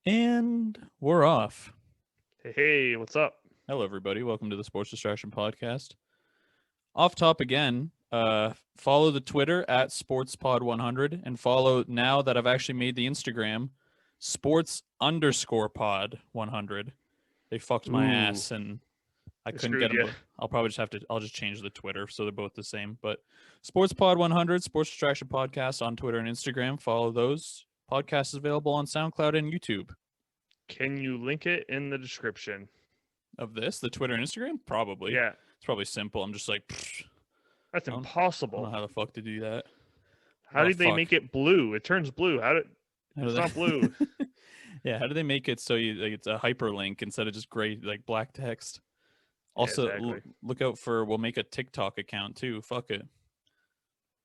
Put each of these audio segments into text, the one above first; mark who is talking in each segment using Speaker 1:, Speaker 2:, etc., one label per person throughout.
Speaker 1: And we're off.
Speaker 2: Hey, what's up?
Speaker 1: Hello, everybody. Welcome to the Sports Distraction Podcast. Off top again. Follow the Twitter at SportsPod100 and follow now that I've actually made the Instagram Sports_pod100. They fucked my
Speaker 2: Ooh,
Speaker 1: ass and I
Speaker 2: they
Speaker 1: couldn't get
Speaker 2: screwed
Speaker 1: them.
Speaker 2: you.
Speaker 1: I'll probably just have to. I'll just change the Twitter so they're both the same. But SportsPod100, Sports Distraction Podcast on Twitter and Instagram. Follow those. Podcast is available on SoundCloud and YouTube.
Speaker 2: Can you link it in the description?
Speaker 1: Of this, the Twitter and Instagram? Probably.
Speaker 2: Yeah,
Speaker 1: It's probably simple. I'm just like,
Speaker 2: that's
Speaker 1: I don't know
Speaker 2: impossible.
Speaker 1: how the fuck to do that.
Speaker 2: How
Speaker 1: Oh
Speaker 2: did they
Speaker 1: fuck.
Speaker 2: make it blue? It turns blue. How did?
Speaker 1: How do
Speaker 2: It's
Speaker 1: they...
Speaker 2: not blue.
Speaker 1: Yeah, how do they make it so you like it's a hyperlink instead of just gray like black text? Also,
Speaker 2: Yeah, exactly.
Speaker 1: look out for we'll make a TikTok account too. Fuck it.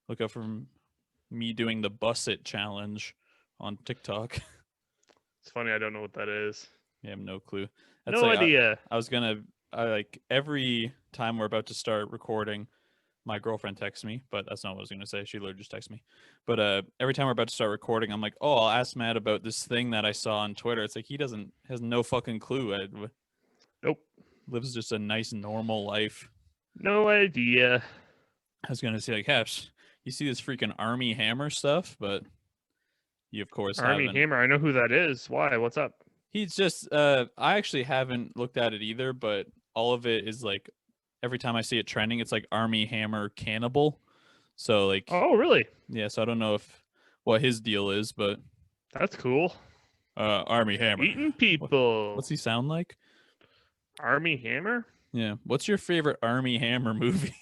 Speaker 1: Look out for me doing the bus it challenge on TikTok.
Speaker 2: It's funny. I don't know what that is.
Speaker 1: I have no clue. That's
Speaker 2: No
Speaker 1: like
Speaker 2: idea.
Speaker 1: I was gonna I like every time we're about to start recording, my girlfriend texts me, but that's not what I was gonna say. She literally just texted me. But every time we're about to start recording, I'm like, oh, I'll ask Matt about this thing that I saw on Twitter. It's like he has no fucking clue.
Speaker 2: Nope.
Speaker 1: Lives just a nice normal life.
Speaker 2: No idea.
Speaker 1: I was gonna say like, Hesh, you see this freaking Army Hammer stuff, but you of course
Speaker 2: Army
Speaker 1: haven't.
Speaker 2: Hammer. I know who that is. Why? What's up?
Speaker 1: He's just I actually haven't looked at it either, but all of it is like every time I see it trending, it's like Army Hammer Cannibal. So like
Speaker 2: Oh, really?
Speaker 1: yeah, so I don't know if what his deal is, but
Speaker 2: That's cool.
Speaker 1: Army Hammer.
Speaker 2: Eating people.
Speaker 1: What's he sound like?
Speaker 2: Army Hammer?
Speaker 1: Yeah. What's your favorite Army Hammer movie?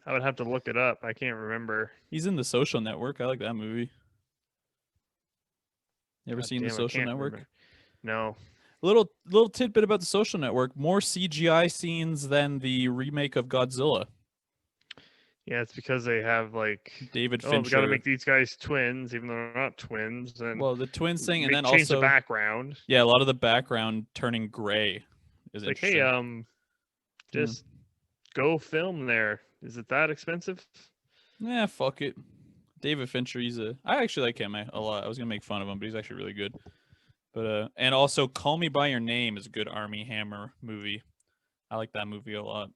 Speaker 2: I would have to look it up. I can't remember.
Speaker 1: He's in The Social Network. I like that movie. You ever
Speaker 2: God
Speaker 1: seen The
Speaker 2: damn, I
Speaker 1: Social
Speaker 2: can't
Speaker 1: Network?
Speaker 2: remember. No.
Speaker 1: Little tidbit about The Social Network: more CGI scenes than the remake of Godzilla.
Speaker 2: Yeah, it's because they have like,
Speaker 1: David
Speaker 2: oh, we got to
Speaker 1: Fincher.
Speaker 2: make these guys twins, even though they're not twins, and
Speaker 1: Well, the twins thing, and then
Speaker 2: change the
Speaker 1: also
Speaker 2: background.
Speaker 1: yeah, a lot of the background turning gray is
Speaker 2: Like, hey,
Speaker 1: interesting.
Speaker 2: just go film there. Is it that expensive?
Speaker 1: Yeah, fuck it. David Fincher, I actually like him a lot. I was gonna make fun of him, but he's actually really good. But and also Call Me by Your Name is a good Army Hammer movie. I like that movie a lot.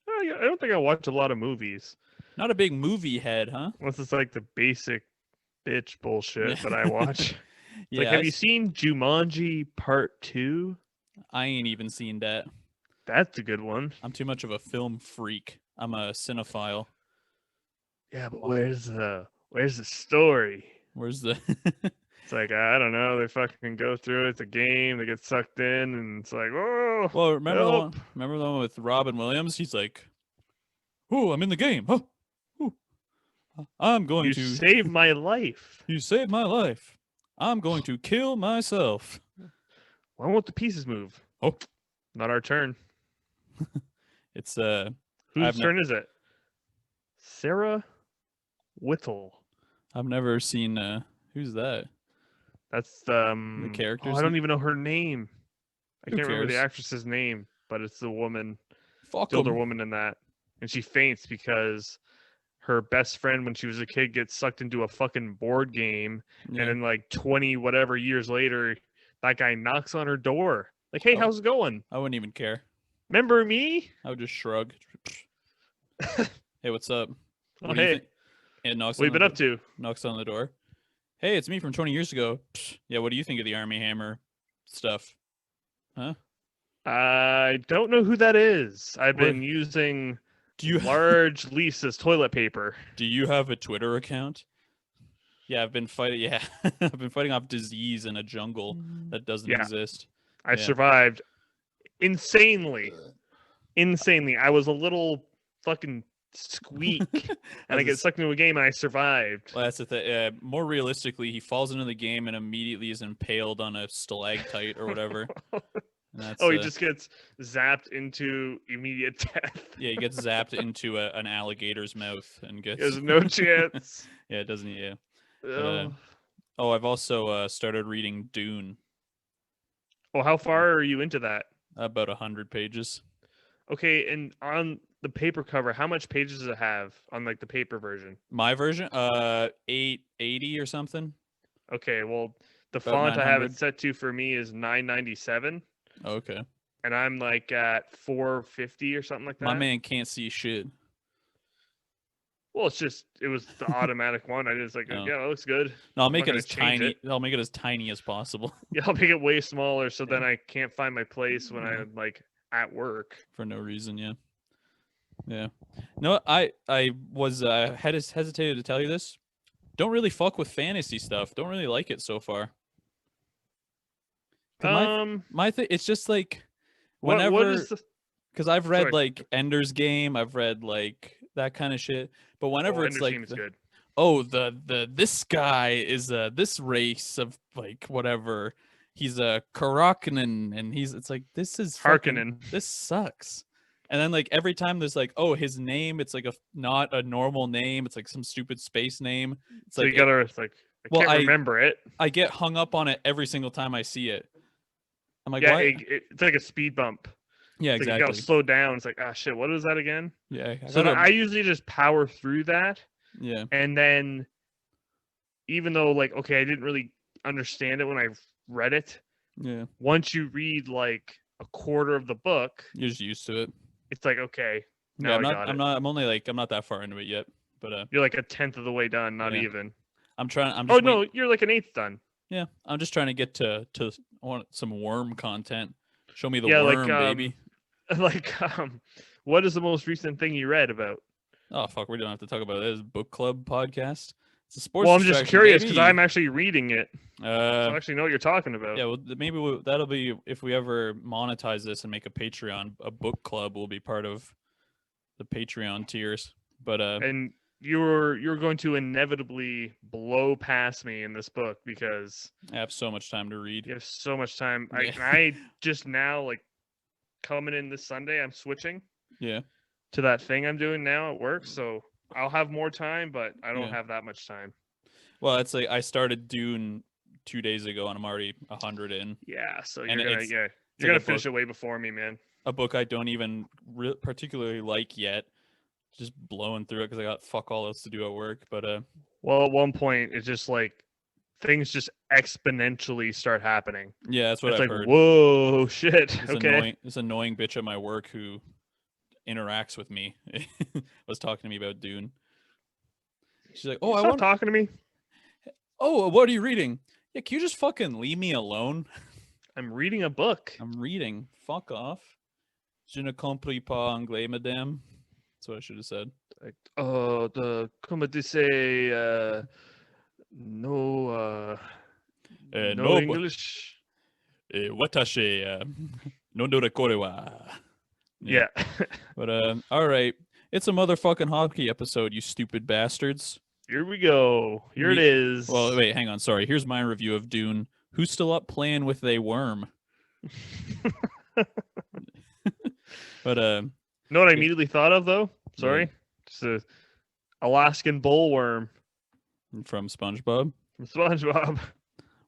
Speaker 2: Oh, yeah, I don't think I watch a lot of movies.
Speaker 1: Not a big movie head, huh?
Speaker 2: Unless it's like the basic bitch bullshit that I watch. It's like,
Speaker 1: Yeah,
Speaker 2: have you seen Jumanji Part 2?
Speaker 1: I ain't even seen that.
Speaker 2: That's a good one.
Speaker 1: I'm too much of a film freak. I'm a cinephile.
Speaker 2: Yeah, but where's the story?
Speaker 1: Where's the
Speaker 2: It's like, I don't know. They fucking go through it. It's a game. They get sucked in, and it's like, oh,
Speaker 1: Well, remember
Speaker 2: help.
Speaker 1: the one with Robin Williams? He's like, "Oh, I'm in the game. Oh, I'm going
Speaker 2: You
Speaker 1: to
Speaker 2: saved my life.
Speaker 1: You saved my life. I'm going to kill myself."
Speaker 2: Why won't the pieces move?
Speaker 1: Oh.
Speaker 2: Not our turn.
Speaker 1: It's
Speaker 2: Whose turn is it? Sarah Whittle.
Speaker 1: I've never seen who's that?
Speaker 2: That's
Speaker 1: The characters.
Speaker 2: Oh, I don't even know her name. I
Speaker 1: Who
Speaker 2: can't remember the
Speaker 1: cares?
Speaker 2: actress's name, but it's the woman,
Speaker 1: Fuck
Speaker 2: the older
Speaker 1: 'em.
Speaker 2: woman in that, and she faints because her best friend, when she was a kid, gets sucked into a fucking board game,
Speaker 1: Yeah.
Speaker 2: and then like 20 whatever years later, that guy knocks on her door. Like, hey,
Speaker 1: Oh.
Speaker 2: how's it going?
Speaker 1: I wouldn't even care.
Speaker 2: Remember me?
Speaker 1: I would just shrug. Hey, what's up?
Speaker 2: Oh,
Speaker 1: What do you
Speaker 2: hey,
Speaker 1: think? And knocks
Speaker 2: what
Speaker 1: on
Speaker 2: you been
Speaker 1: the
Speaker 2: up to?
Speaker 1: knocks on the door. Hey, it's me from 20 years ago. Yeah, what do you think of the Army Hammer stuff? Huh?
Speaker 2: I don't know who that is. I've
Speaker 1: What-
Speaker 2: been using
Speaker 1: Do you
Speaker 2: large Lisa's toilet paper.
Speaker 1: do you have a Twitter account? Yeah, I've been fighting. Yeah, I've been fighting off disease in a jungle that doesn't
Speaker 2: Yeah.
Speaker 1: exist.
Speaker 2: I
Speaker 1: Yeah.
Speaker 2: survived insanely. Insanely. I was a little fucking squeak, and I get sucked into a game, and I survived.
Speaker 1: Well, that's the thing. More realistically, he falls into the game and immediately is impaled on a stalactite or whatever. And that's,
Speaker 2: Oh, he just gets zapped into immediate death.
Speaker 1: yeah, he gets zapped into an alligator's mouth and gets.
Speaker 2: There's no chance.
Speaker 1: Yeah, it doesn't. Yeah.
Speaker 2: Oh.
Speaker 1: Oh, I've also started reading Dune.
Speaker 2: Well, how far are you into that?
Speaker 1: About 100 pages.
Speaker 2: Okay, and on the paper cover, how much pages does it have on like the paper version?
Speaker 1: My version, 880 or something.
Speaker 2: Okay, well, The
Speaker 1: About
Speaker 2: font I have it
Speaker 1: 900?
Speaker 2: set to for me is 997,
Speaker 1: Okay.
Speaker 2: and I'm like at 450 or something like that.
Speaker 1: My man can't see shit.
Speaker 2: Well, it was the automatic one. I just like,
Speaker 1: Oh.
Speaker 2: yeah, that looks good.
Speaker 1: No, I'll
Speaker 2: I'm
Speaker 1: make
Speaker 2: not
Speaker 1: it
Speaker 2: gonna
Speaker 1: as
Speaker 2: change
Speaker 1: tiny.
Speaker 2: it.
Speaker 1: I'll make it as tiny as possible
Speaker 2: Yeah, I'll make it way smaller so then
Speaker 1: Yeah.
Speaker 2: I can't find my place when
Speaker 1: Yeah.
Speaker 2: I'm like at work.
Speaker 1: for no reason. Yeah. Yeah. No, I was hesitated to tell you this. Don't really fuck with fantasy stuff. Don't really like it so far. 'Cause my thing, it's just like
Speaker 2: what is
Speaker 1: whenever,
Speaker 2: the
Speaker 1: because I've read
Speaker 2: Sorry.
Speaker 1: like Ender's Game, I've read like that kind of shit. But whenever it's
Speaker 2: Ender's
Speaker 1: like
Speaker 2: Game is good.
Speaker 1: oh the this guy is this race of like whatever, he's a Karakinen and it's like this is fucking,
Speaker 2: Harkonnen.
Speaker 1: this sucks. And then like every time there's like, oh, his name, it's like not a normal name, it's like some stupid space name. It's
Speaker 2: So
Speaker 1: like
Speaker 2: you gotta it's like I
Speaker 1: well,
Speaker 2: can't remember it.
Speaker 1: I get hung up on it every single time I see it. I'm like,
Speaker 2: Yeah,
Speaker 1: why?
Speaker 2: it's like a speed bump.
Speaker 1: Yeah,
Speaker 2: It's like you
Speaker 1: exactly.
Speaker 2: gotta slow down. It's like, ah, shit, what is that again?
Speaker 1: Yeah,
Speaker 2: So then I usually just power through that,
Speaker 1: yeah,
Speaker 2: and then even though like okay, I didn't really understand it when I read it.
Speaker 1: yeah.
Speaker 2: Once you read like a quarter of the book,
Speaker 1: You're just used to it.
Speaker 2: it's like okay, now
Speaker 1: Yeah,
Speaker 2: I got it.
Speaker 1: I'm only like, I'm not that far into it yet, but
Speaker 2: You're like a tenth of the way done, not
Speaker 1: Yeah.
Speaker 2: even.
Speaker 1: I'm trying. I'm
Speaker 2: Oh
Speaker 1: just
Speaker 2: no, you're like an eighth done.
Speaker 1: yeah, I'm just trying to get to I want some worm content. Show me the
Speaker 2: Yeah, like,
Speaker 1: worm, baby.
Speaker 2: Like, what is the most recent thing you read about?
Speaker 1: Oh fuck, we don't have to talk about this book club podcast. It's a sports.
Speaker 2: Well, I'm just
Speaker 1: distraction,
Speaker 2: curious because
Speaker 1: baby.
Speaker 2: I'm actually reading it, so I actually know what you're talking about.
Speaker 1: Yeah, well, maybe that'll be if we ever monetize this and make a Patreon, a book club will be part of the Patreon tiers. But
Speaker 2: And you're going to inevitably blow past me in this book because
Speaker 1: I have so much time to read.
Speaker 2: you have so much time.
Speaker 1: Yeah.
Speaker 2: I just now like coming in this Sunday, I'm switching
Speaker 1: Yeah,
Speaker 2: to that thing I'm doing now at work, so I'll have more time, but I don't
Speaker 1: Yeah.
Speaker 2: have that much time.
Speaker 1: well, it's like I started Dune 2 days ago, and I'm already 100 in.
Speaker 2: Yeah, so
Speaker 1: And
Speaker 2: you're gonna
Speaker 1: it's
Speaker 2: you're
Speaker 1: like
Speaker 2: gonna
Speaker 1: a
Speaker 2: finish
Speaker 1: book.
Speaker 2: it way before me, man.
Speaker 1: A book I don't even particularly like yet. Just blowing through it because I got fuck all else to do at work. But
Speaker 2: Well, at one point, it's just like things just exponentially start happening.
Speaker 1: yeah, that's what
Speaker 2: It's
Speaker 1: I've
Speaker 2: like,
Speaker 1: heard.
Speaker 2: whoa, shit.
Speaker 1: This
Speaker 2: Okay.
Speaker 1: annoying bitch at my work who interacts with me was talking to me about Dune. She's like, "Oh, I
Speaker 2: Stop
Speaker 1: want.
Speaker 2: talking to me.
Speaker 1: Oh, what are you reading? Yeah, can you just fucking leave me alone?
Speaker 2: I'm reading a book.
Speaker 1: I'm reading. Fuck off. Je ne compris pas anglais, madame." That's what I should have said.
Speaker 2: Like, oh, the comment they say, no, no
Speaker 1: no, but-
Speaker 2: English.
Speaker 1: Watashi, no rekore wa.
Speaker 2: Yeah.
Speaker 1: But all right, it's a motherfucking hockey episode, you stupid bastards.
Speaker 2: Here we go. Here it
Speaker 1: Me-
Speaker 2: is.
Speaker 1: Well, wait, hang on. Sorry. Here's my review of Dune. Who's still up playing with a worm? But
Speaker 2: know what I immediately thought of though? Sorry, just a Alaskan bullworm
Speaker 1: from SpongeBob.
Speaker 2: from SpongeBob.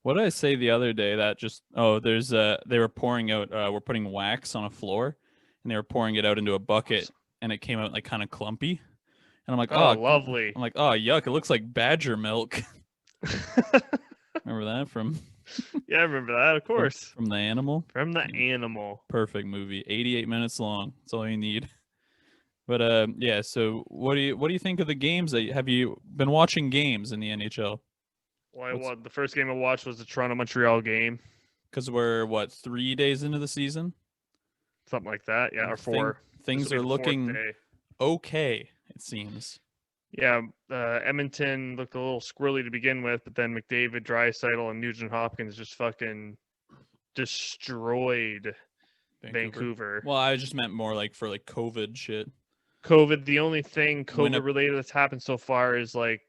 Speaker 1: What did I say the other day? That just there's they were pouring out we're putting wax on a floor, and they were pouring it out into a bucket, and it came out like kind of clumpy. And I'm like,
Speaker 2: Oh,
Speaker 1: oh,
Speaker 2: lovely.
Speaker 1: I'm like, oh, yuck! It looks like badger milk. Remember that from
Speaker 2: Yeah, I remember that. Of course,
Speaker 1: from the animal?
Speaker 2: from the animal.
Speaker 1: Perfect movie. 88 minutes long. That's all you need. But yeah. So what do you think of the games? Have you been watching games in the NHL?
Speaker 2: Well, the first game I watched was the Toronto Montreal game,
Speaker 1: Because we're what 3 days into the season.
Speaker 2: something like that. Yeah, or
Speaker 1: Thing-
Speaker 2: 4.
Speaker 1: Things
Speaker 2: This will
Speaker 1: are
Speaker 2: be the 4th
Speaker 1: looking
Speaker 2: day.
Speaker 1: okay. It seems.
Speaker 2: Yeah, Edmonton looked a little squirrely to begin with, but then McDavid, Draisaitl, and Nugent Hopkins just fucking destroyed Vancouver.
Speaker 1: Well, I just meant more like for like COVID shit.
Speaker 2: COVID, the only thing COVID
Speaker 1: Winnip-
Speaker 2: related that's happened so far is like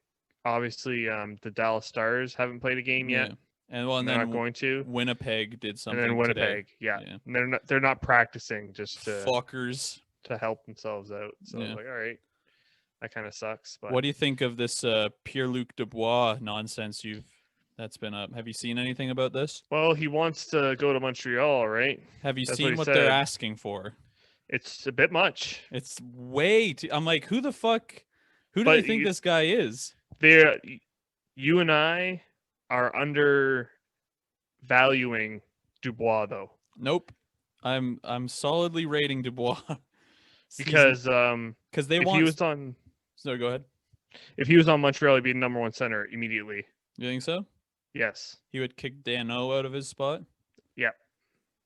Speaker 2: obviously the Dallas Stars haven't played a game yet.
Speaker 1: Yeah. And well, and
Speaker 2: They're
Speaker 1: then
Speaker 2: not going to.
Speaker 1: Winnipeg did
Speaker 2: And
Speaker 1: something
Speaker 2: then
Speaker 1: today.
Speaker 2: Winnipeg, yeah.
Speaker 1: Yeah.
Speaker 2: And they're not practicing just
Speaker 1: Fuckers.
Speaker 2: to help themselves out. So I was
Speaker 1: Yeah.
Speaker 2: like, all right, that kind of sucks. But
Speaker 1: What do you think of this Pierre-Luc Dubois nonsense that's been up? Have you seen anything about this?
Speaker 2: well, he wants to go to Montreal, right?
Speaker 1: Have you
Speaker 2: That's what
Speaker 1: seen
Speaker 2: he
Speaker 1: what they're
Speaker 2: said.
Speaker 1: asking for?
Speaker 2: It's a bit much.
Speaker 1: It's way too. I'm like, who the fuck? Who do
Speaker 2: But
Speaker 1: you think this guy is?
Speaker 2: There, you and I are under valuing Dubois though,
Speaker 1: Nope. I'm solidly rating Dubois.
Speaker 2: because
Speaker 1: Because they
Speaker 2: if he
Speaker 1: want.
Speaker 2: was on
Speaker 1: So go ahead.
Speaker 2: Montreal, he'd be the number one center immediately.
Speaker 1: You think so?
Speaker 2: Yes.
Speaker 1: He would kick Dano out of his spot.
Speaker 2: Yeah.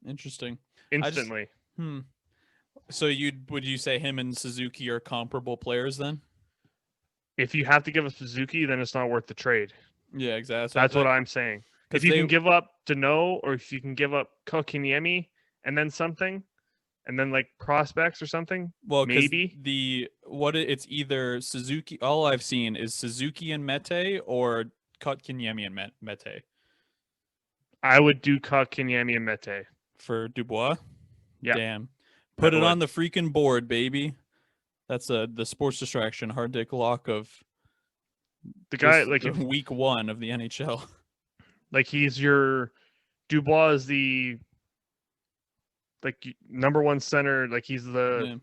Speaker 1: Interesting.
Speaker 2: Instantly.
Speaker 1: So would you say him and Suzuki are comparable players then?
Speaker 2: If you have to give up Suzuki, then it's not worth the trade.
Speaker 1: Yeah, exactly.
Speaker 2: That's what I'm saying. If you can give up Dano, or if you can give up Kotkaniemi and then something, and then like prospects or something,
Speaker 1: well,
Speaker 2: maybe
Speaker 1: it's either Suzuki. All I've seen is Suzuki and Mete or Kotkaniemi and Mete
Speaker 2: I would do Kotkaniemi and Mete.
Speaker 1: for Dubois.
Speaker 2: Yeah.
Speaker 1: Damn. Put it on the freaking board, baby. That's the sports distraction hard dick lock of
Speaker 2: the guy
Speaker 1: week 1 of the NHL.
Speaker 2: Like he's your Dubois is the number one center. Like he's the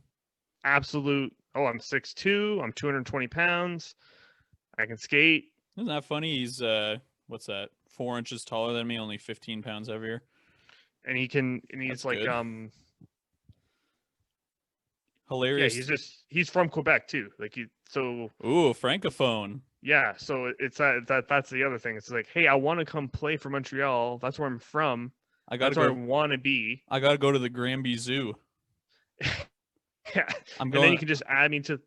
Speaker 2: absolute. Oh, I'm 6'2". I'm 220 pounds. I can skate.
Speaker 1: Isn't that funny? He's what's that? 4 inches taller than me, only 15 pounds heavier.
Speaker 2: And he's
Speaker 1: That's
Speaker 2: like
Speaker 1: good. Hilarious.
Speaker 2: Yeah, he's from Quebec too.
Speaker 1: Ooh, francophone.
Speaker 2: Yeah, so it's that's the other thing. It's like, hey, I want to come play for Montreal. That's where I'm from. That's where I want to be.
Speaker 1: I gotta go to the Granby Zoo.
Speaker 2: Yeah, and then you can just add me to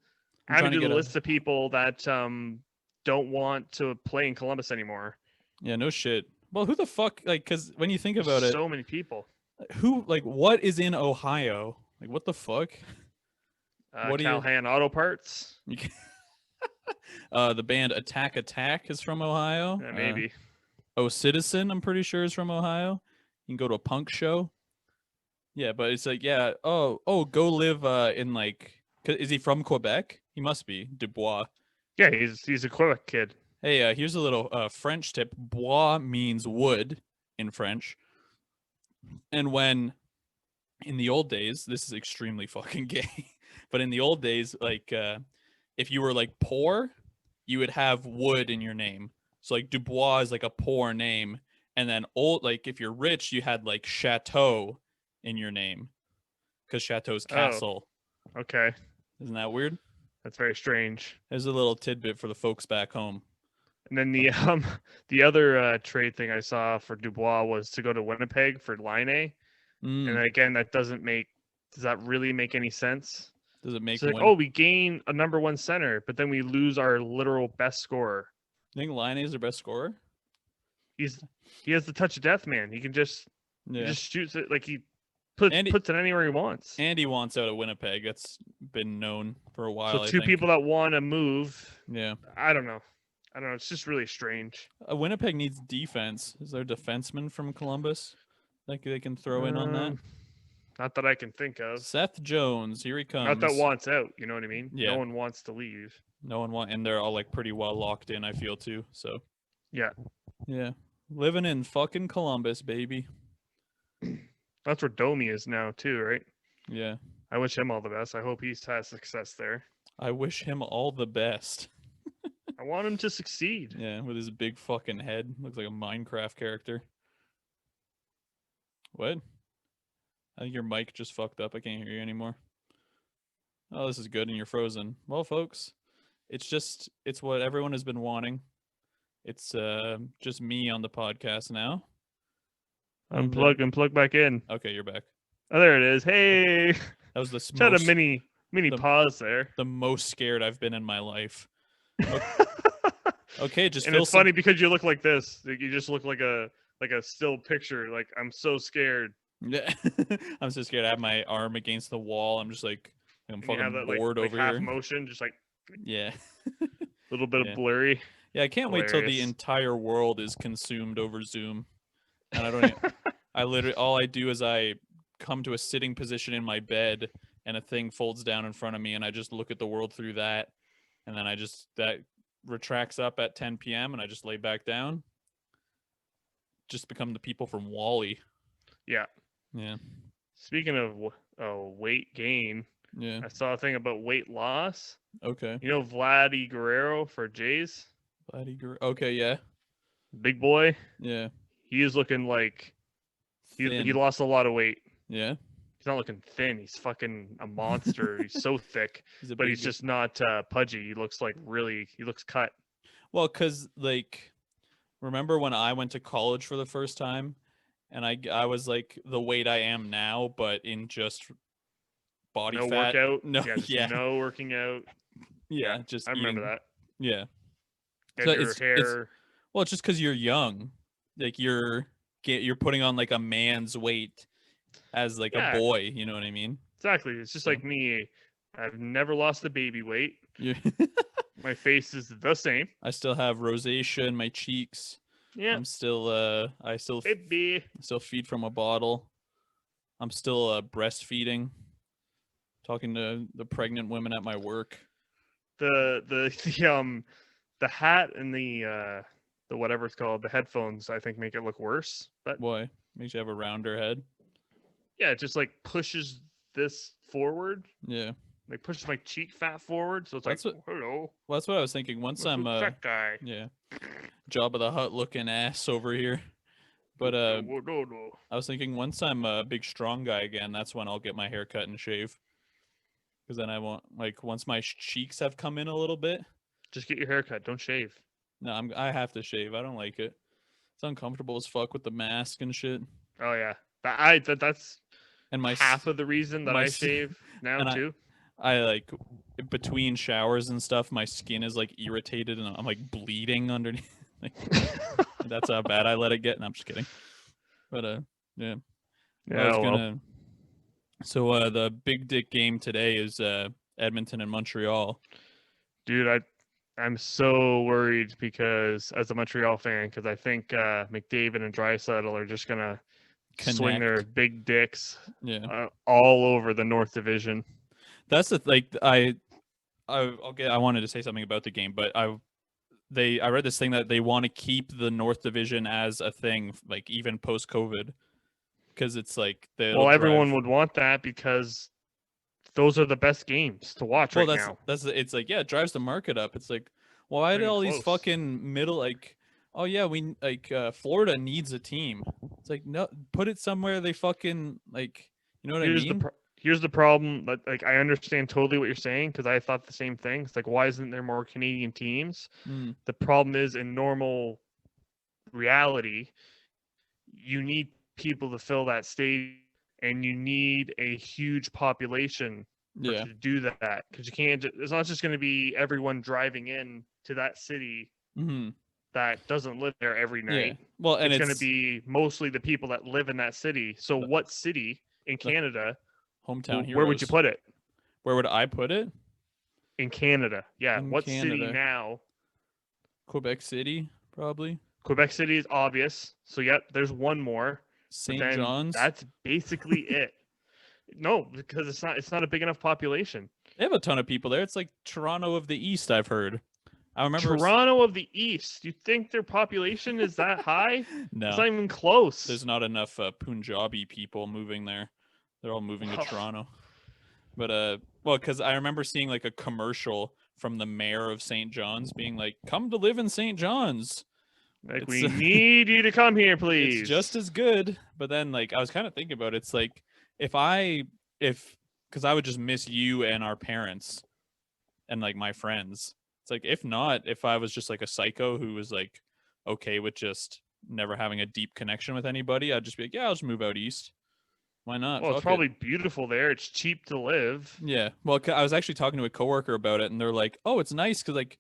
Speaker 2: the list of people that don't want to play in Columbus anymore.
Speaker 1: Yeah, no shit. Well, who the fuck? Like, because when you think about it,
Speaker 2: so many people.
Speaker 1: What is in Ohio? Like, what the fuck?
Speaker 2: Calhan Auto Parts.
Speaker 1: The band Attack Attack is from Ohio.
Speaker 2: Yeah, maybe.
Speaker 1: Citizen, I'm pretty sure, is from Ohio. You can go to a punk show. Yeah, but it's like, yeah. Oh, go live in like. Is he from Quebec? He must be. Dubois.
Speaker 2: Yeah, he's a Quebec kid.
Speaker 1: Hey, here's a little French tip. Bois means wood in French. And when in the old days, this is extremely fucking gay, but in the old days, like if you were like poor, you would have wood in your name. So like Dubois is like a poor name, and then if you're rich, you had like Chateau in your name, because Chateau's castle.
Speaker 2: Oh, okay.
Speaker 1: Isn't that weird?
Speaker 2: That's very strange.
Speaker 1: There's a little tidbit for the folks back home.
Speaker 2: And then the other trade thing I saw for Dubois was to go to Winnipeg for Laine. And again, does that really make any sense?
Speaker 1: Does it make
Speaker 2: sense? Like, we gain a number one center, but then we lose our literal best scorer.
Speaker 1: You think Laine is their best scorer?
Speaker 2: He has the touch of death, man. He can just he just shoots it like he puts it anywhere he wants.
Speaker 1: And he wants out of Winnipeg. That's been known for a while.
Speaker 2: So two people that want to move.
Speaker 1: Yeah.
Speaker 2: I don't know. It's just really strange.
Speaker 1: Winnipeg needs defense. Is there a defenseman from Columbus like they can throw in on that?
Speaker 2: Not that I can think of.
Speaker 1: Seth Jones, here he comes.
Speaker 2: Not that wants out. You know what I mean?
Speaker 1: Yeah.
Speaker 2: No one wants to leave.
Speaker 1: No one wants, and they're all like pretty well locked in, I feel too. So.
Speaker 2: Yeah.
Speaker 1: Yeah. Living in fucking Columbus, baby.
Speaker 2: That's where Domi is now too, right?
Speaker 1: Yeah.
Speaker 2: I wish him all the best. I hope he's had success there.
Speaker 1: I wish him all the best.
Speaker 2: I want him to succeed.
Speaker 1: Yeah, with his big fucking head. Looks like a Minecraft character. What? I think your mic just fucked up. I can't hear you anymore. Oh, this is good, and you're frozen. Well, folks, it's what everyone has been wanting. It's just me on the podcast now.
Speaker 2: Unplug and plug back in.
Speaker 1: Okay, you're back.
Speaker 2: Oh, there it is. Hey.
Speaker 1: That was
Speaker 2: just had a mini pause there.
Speaker 1: The most scared I've been in my life. Okay, just
Speaker 2: and it's funny because you look like this. You just look like a still picture. Like, I'm so scared.
Speaker 1: Yeah, I'm so scared. I have my arm against the wall. I'm just like I'm fucking bored over
Speaker 2: half
Speaker 1: here.
Speaker 2: Motion, just like
Speaker 1: yeah,
Speaker 2: a little bit of blurry.
Speaker 1: Yeah, I can't wait till the entire world is consumed over Zoom, and I don't. I literally all I do is I come to a sitting position in my bed, and a thing folds down in front of me, and I just look at the world through that, and then that retracts up at 10 p.m. and I just lay back down. Just become the people from WALL-E.
Speaker 2: Yeah.
Speaker 1: Yeah.
Speaker 2: Speaking of weight gain,
Speaker 1: yeah,
Speaker 2: I saw a thing about weight loss.
Speaker 1: Okay.
Speaker 2: You know Vladdy Guerrero for Jays?
Speaker 1: Okay, yeah.
Speaker 2: Big boy.
Speaker 1: Yeah.
Speaker 2: he is looking like he
Speaker 1: Thin.
Speaker 2: lost a lot of weight.
Speaker 1: Yeah.
Speaker 2: He's not looking thin. He's fucking a monster. He's so thick,
Speaker 1: He's a
Speaker 2: but
Speaker 1: big
Speaker 2: he's just not pudgy. He looks like he looks cut.
Speaker 1: Well, cuz like remember when I went to college for the first time and I was like the weight I am now but in just body
Speaker 2: No
Speaker 1: fat.
Speaker 2: workout.
Speaker 1: No,
Speaker 2: Yeah, just
Speaker 1: yeah.
Speaker 2: no working out.
Speaker 1: Yeah, just
Speaker 2: I remember
Speaker 1: eating.
Speaker 2: that.
Speaker 1: Yeah.
Speaker 2: Get
Speaker 1: So
Speaker 2: your
Speaker 1: it's
Speaker 2: hair.
Speaker 1: well, it's just cuz you're young. Like you're putting on like a man's weight as like a
Speaker 2: Yeah,
Speaker 1: boy, you know what I mean?
Speaker 2: exactly. It's just
Speaker 1: So
Speaker 2: like me. I've never lost the baby weight.
Speaker 1: you
Speaker 2: My face is the same.
Speaker 1: I still have rosacea in my cheeks.
Speaker 2: Yeah,
Speaker 1: I'm still I still
Speaker 2: baby.
Speaker 1: still feed from a bottle. I'm still breastfeeding. Talking to the pregnant women at my work.
Speaker 2: The hat and the whatever it's called, the headphones, I think make it look worse. But
Speaker 1: Boy, makes you have a rounder head.
Speaker 2: yeah, it just like pushes this forward,
Speaker 1: Yeah.
Speaker 2: like pushes my cheek fat forward. So it's
Speaker 1: That's
Speaker 2: like,
Speaker 1: what-
Speaker 2: hello,
Speaker 1: Well, that's what I was thinking. Once
Speaker 2: what's
Speaker 1: I'm
Speaker 2: with fat guy.
Speaker 1: yeah, Job of the Hut looking ass over here. But
Speaker 2: No.
Speaker 1: I was thinking once I'm a big strong guy again, that's when I'll get my hair cut and shave. Because then I won't like once my cheeks have come in a little bit.
Speaker 2: Just get your hair cut. Don't shave.
Speaker 1: No, I have to shave. I don't like it. It's uncomfortable as fuck with the mask and shit.
Speaker 2: Oh yeah, that's
Speaker 1: And my
Speaker 2: half of the reason that
Speaker 1: my
Speaker 2: I
Speaker 1: s-
Speaker 2: shave now
Speaker 1: and
Speaker 2: too.
Speaker 1: I like between showers and stuff, my skin is like irritated and I'm like bleeding underneath. Like, that's how bad I let it get. And I'm just kidding. But yeah. I was
Speaker 2: Yeah, well,
Speaker 1: gonna. So the big dick game today is Edmonton and Montreal.
Speaker 2: dude, I'm so worried because as a Montreal fan, because I think McDavid and Draisaitl are just gonna swing their
Speaker 1: Connect.
Speaker 2: big dicks
Speaker 1: Yeah,
Speaker 2: all over the North Division.
Speaker 1: that's the like I wanted to say something about the game, but I read this thing that they want to keep the North Division as a thing, like even post COVID, because it's like
Speaker 2: Well, everyone would want that because those are the best games to watch
Speaker 1: Well,
Speaker 2: right now.
Speaker 1: it's like yeah, it drives the market up. It's like why do
Speaker 2: Not
Speaker 1: all
Speaker 2: even
Speaker 1: these
Speaker 2: close.
Speaker 1: fucking middle like oh yeah we like Florida needs a team. It's like no, put it somewhere they fucking like you know what I mean?
Speaker 2: Here's the problem. Like I understand totally what you're saying because I thought the same thing. It's like why isn't there more Canadian teams?
Speaker 1: Mm,
Speaker 2: The problem is in normal reality, you need people to fill that stage, and you need a huge population
Speaker 1: yeah.
Speaker 2: to do that because you can't. It's not just going to be everyone driving in to that city
Speaker 1: Hmm.
Speaker 2: that doesn't live there every
Speaker 1: Yeah.
Speaker 2: night.
Speaker 1: Well, and
Speaker 2: It's going to be mostly the people that live in that city. So,
Speaker 1: The-
Speaker 2: what city in Canada?
Speaker 1: hometown heroes.
Speaker 2: Where would you put it?
Speaker 1: Where would I put it?
Speaker 2: In Canada, yeah.
Speaker 1: In
Speaker 2: What city
Speaker 1: Canada.
Speaker 2: now?
Speaker 1: Quebec City, probably.
Speaker 2: Quebec City is obvious. So, yep, there's one more.
Speaker 1: St.
Speaker 2: Then
Speaker 1: John's.
Speaker 2: That's basically it. No, because it's not a big enough population.
Speaker 1: They have a ton of people there. It's like Toronto of the East, I've heard. I remember
Speaker 2: Toronto of the East. You think their population is that high?
Speaker 1: No,
Speaker 2: It's not even close.
Speaker 1: there's not enough Punjabi people moving there. They're all moving to
Speaker 2: Oh.
Speaker 1: Toronto. But well, because I remember seeing like a commercial from the mayor of St. John's being like, "Come to live in St. John's.
Speaker 2: Like,
Speaker 1: it's-
Speaker 2: we need you to come here, please.
Speaker 1: It's just as good." But then like I was kind of thinking about it. It's like if because I would just miss you and our parents and like my friends. It's like if not, if I was just like a psycho who was like okay with just never having a deep connection with anybody, I'd just be like, yeah, I'll just move out east. Why not?
Speaker 2: Well, it's
Speaker 1: Fuck it.
Speaker 2: probably beautiful there. It's cheap to live.
Speaker 1: Yeah. Well, I was actually talking to a coworker about it, and they're like, "Oh, it's nice because like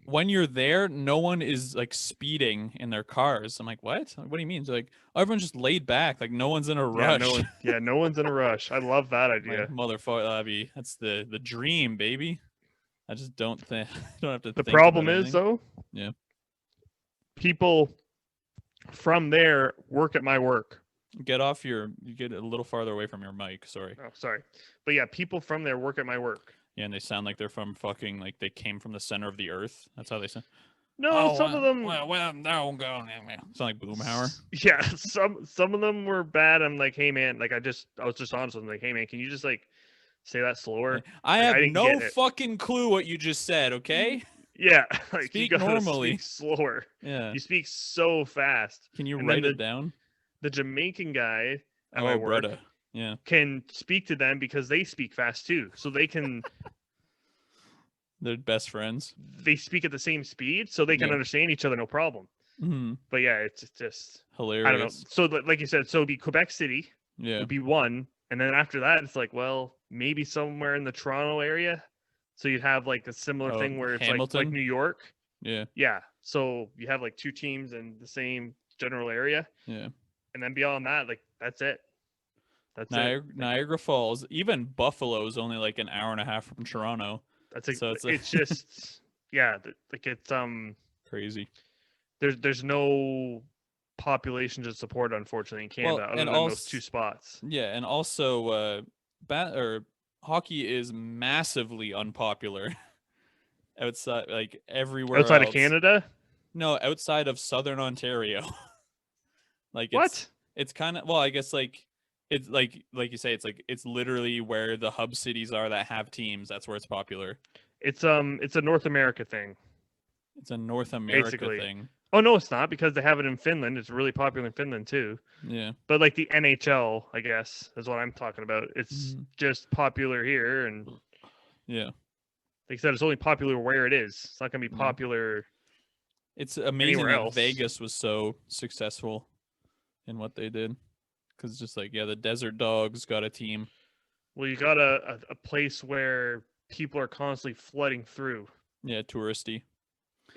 Speaker 1: when you're there, no one is like speeding in their cars." I'm like, "What? What do you mean?" They're like, oh, "Everyone's just laid back. Like no one's in a rush."
Speaker 2: No one's in a rush. I love that
Speaker 1: Like,
Speaker 2: idea.
Speaker 1: motherfucker, that's the dream, baby. I just don't think don't have to.
Speaker 2: The
Speaker 1: think
Speaker 2: problem
Speaker 1: about
Speaker 2: is
Speaker 1: anything.
Speaker 2: though,
Speaker 1: Yeah.
Speaker 2: people from there work at my work.
Speaker 1: You get a little farther away from your mic. Sorry.
Speaker 2: Oh, sorry. But yeah, people from there work at my work.
Speaker 1: Yeah, and they sound like they're from fucking like they came from the center of the earth. That's how they sound.
Speaker 2: No, some of them.
Speaker 1: Well, no, go. Sound like Boomhauer.
Speaker 2: Yeah, some of them were bad. I'm like, hey man, like I was just honest with them, like, hey man, can you just like say that slower?
Speaker 1: I
Speaker 2: Like,
Speaker 1: have
Speaker 2: I didn't
Speaker 1: no
Speaker 2: get it.
Speaker 1: fucking clue what you just said. Okay.
Speaker 2: Yeah, like
Speaker 1: Speak
Speaker 2: you gotta
Speaker 1: normally.
Speaker 2: speak slower.
Speaker 1: Yeah.
Speaker 2: You speak so fast.
Speaker 1: Can you
Speaker 2: And then
Speaker 1: write it down?
Speaker 2: the Jamaican guy at my
Speaker 1: Oh,
Speaker 2: work
Speaker 1: brother. Yeah.
Speaker 2: can speak to them because they speak fast too. So
Speaker 1: They're best friends.
Speaker 2: they speak at the same speed, so they can
Speaker 1: Yeah.
Speaker 2: understand each other no problem.
Speaker 1: Hmm.
Speaker 2: But yeah, it's just
Speaker 1: Hilarious.
Speaker 2: I don't know. So like you said, so it'd be Quebec City
Speaker 1: Yeah.
Speaker 2: would be one, and then after that, it's like, well, maybe somewhere in the Toronto area. So you'd have like a similar
Speaker 1: Oh,
Speaker 2: thing where it's
Speaker 1: Hamilton?
Speaker 2: like New York.
Speaker 1: Yeah.
Speaker 2: Yeah. So you have like two teams in the same general area,
Speaker 1: Yeah.
Speaker 2: and then beyond that, like that's it. That's
Speaker 1: Niagara,
Speaker 2: it.
Speaker 1: Niagara Falls, even Buffalo is only like an hour and a half from Toronto.
Speaker 2: That's it.
Speaker 1: So it's
Speaker 2: It's just yeah, like it's
Speaker 1: crazy.
Speaker 2: there's no population to support, unfortunately, in Canada,
Speaker 1: Well,
Speaker 2: other
Speaker 1: and
Speaker 2: than those
Speaker 1: also,
Speaker 2: two spots.
Speaker 1: yeah, and also, hockey is massively unpopular outside, like everywhere
Speaker 2: Outside
Speaker 1: else.
Speaker 2: of Canada?
Speaker 1: No, outside of Southern Ontario. Like
Speaker 2: What?
Speaker 1: it's kind of, well, I guess like it's like you say, it's literally where the hub cities are that have teams. That's where it's popular.
Speaker 2: It's a North America thing.
Speaker 1: It's a North America
Speaker 2: Basically.
Speaker 1: thing.
Speaker 2: Oh no, it's not, because they have it in Finland. It's really popular in Finland too.
Speaker 1: Yeah.
Speaker 2: But like the NHL, I guess, is what I'm talking about. It's just popular here, and
Speaker 1: Yeah.
Speaker 2: like I said, it's only popular where it is. It's not gonna be
Speaker 1: Yeah.
Speaker 2: popular.
Speaker 1: It's amazing
Speaker 2: Anywhere
Speaker 1: that
Speaker 2: else.
Speaker 1: Vegas was so successful in what they did. Because just like, yeah, the Desert Dogs got a team.
Speaker 2: Well, you got a place where people are constantly flooding through.
Speaker 1: Yeah, touristy.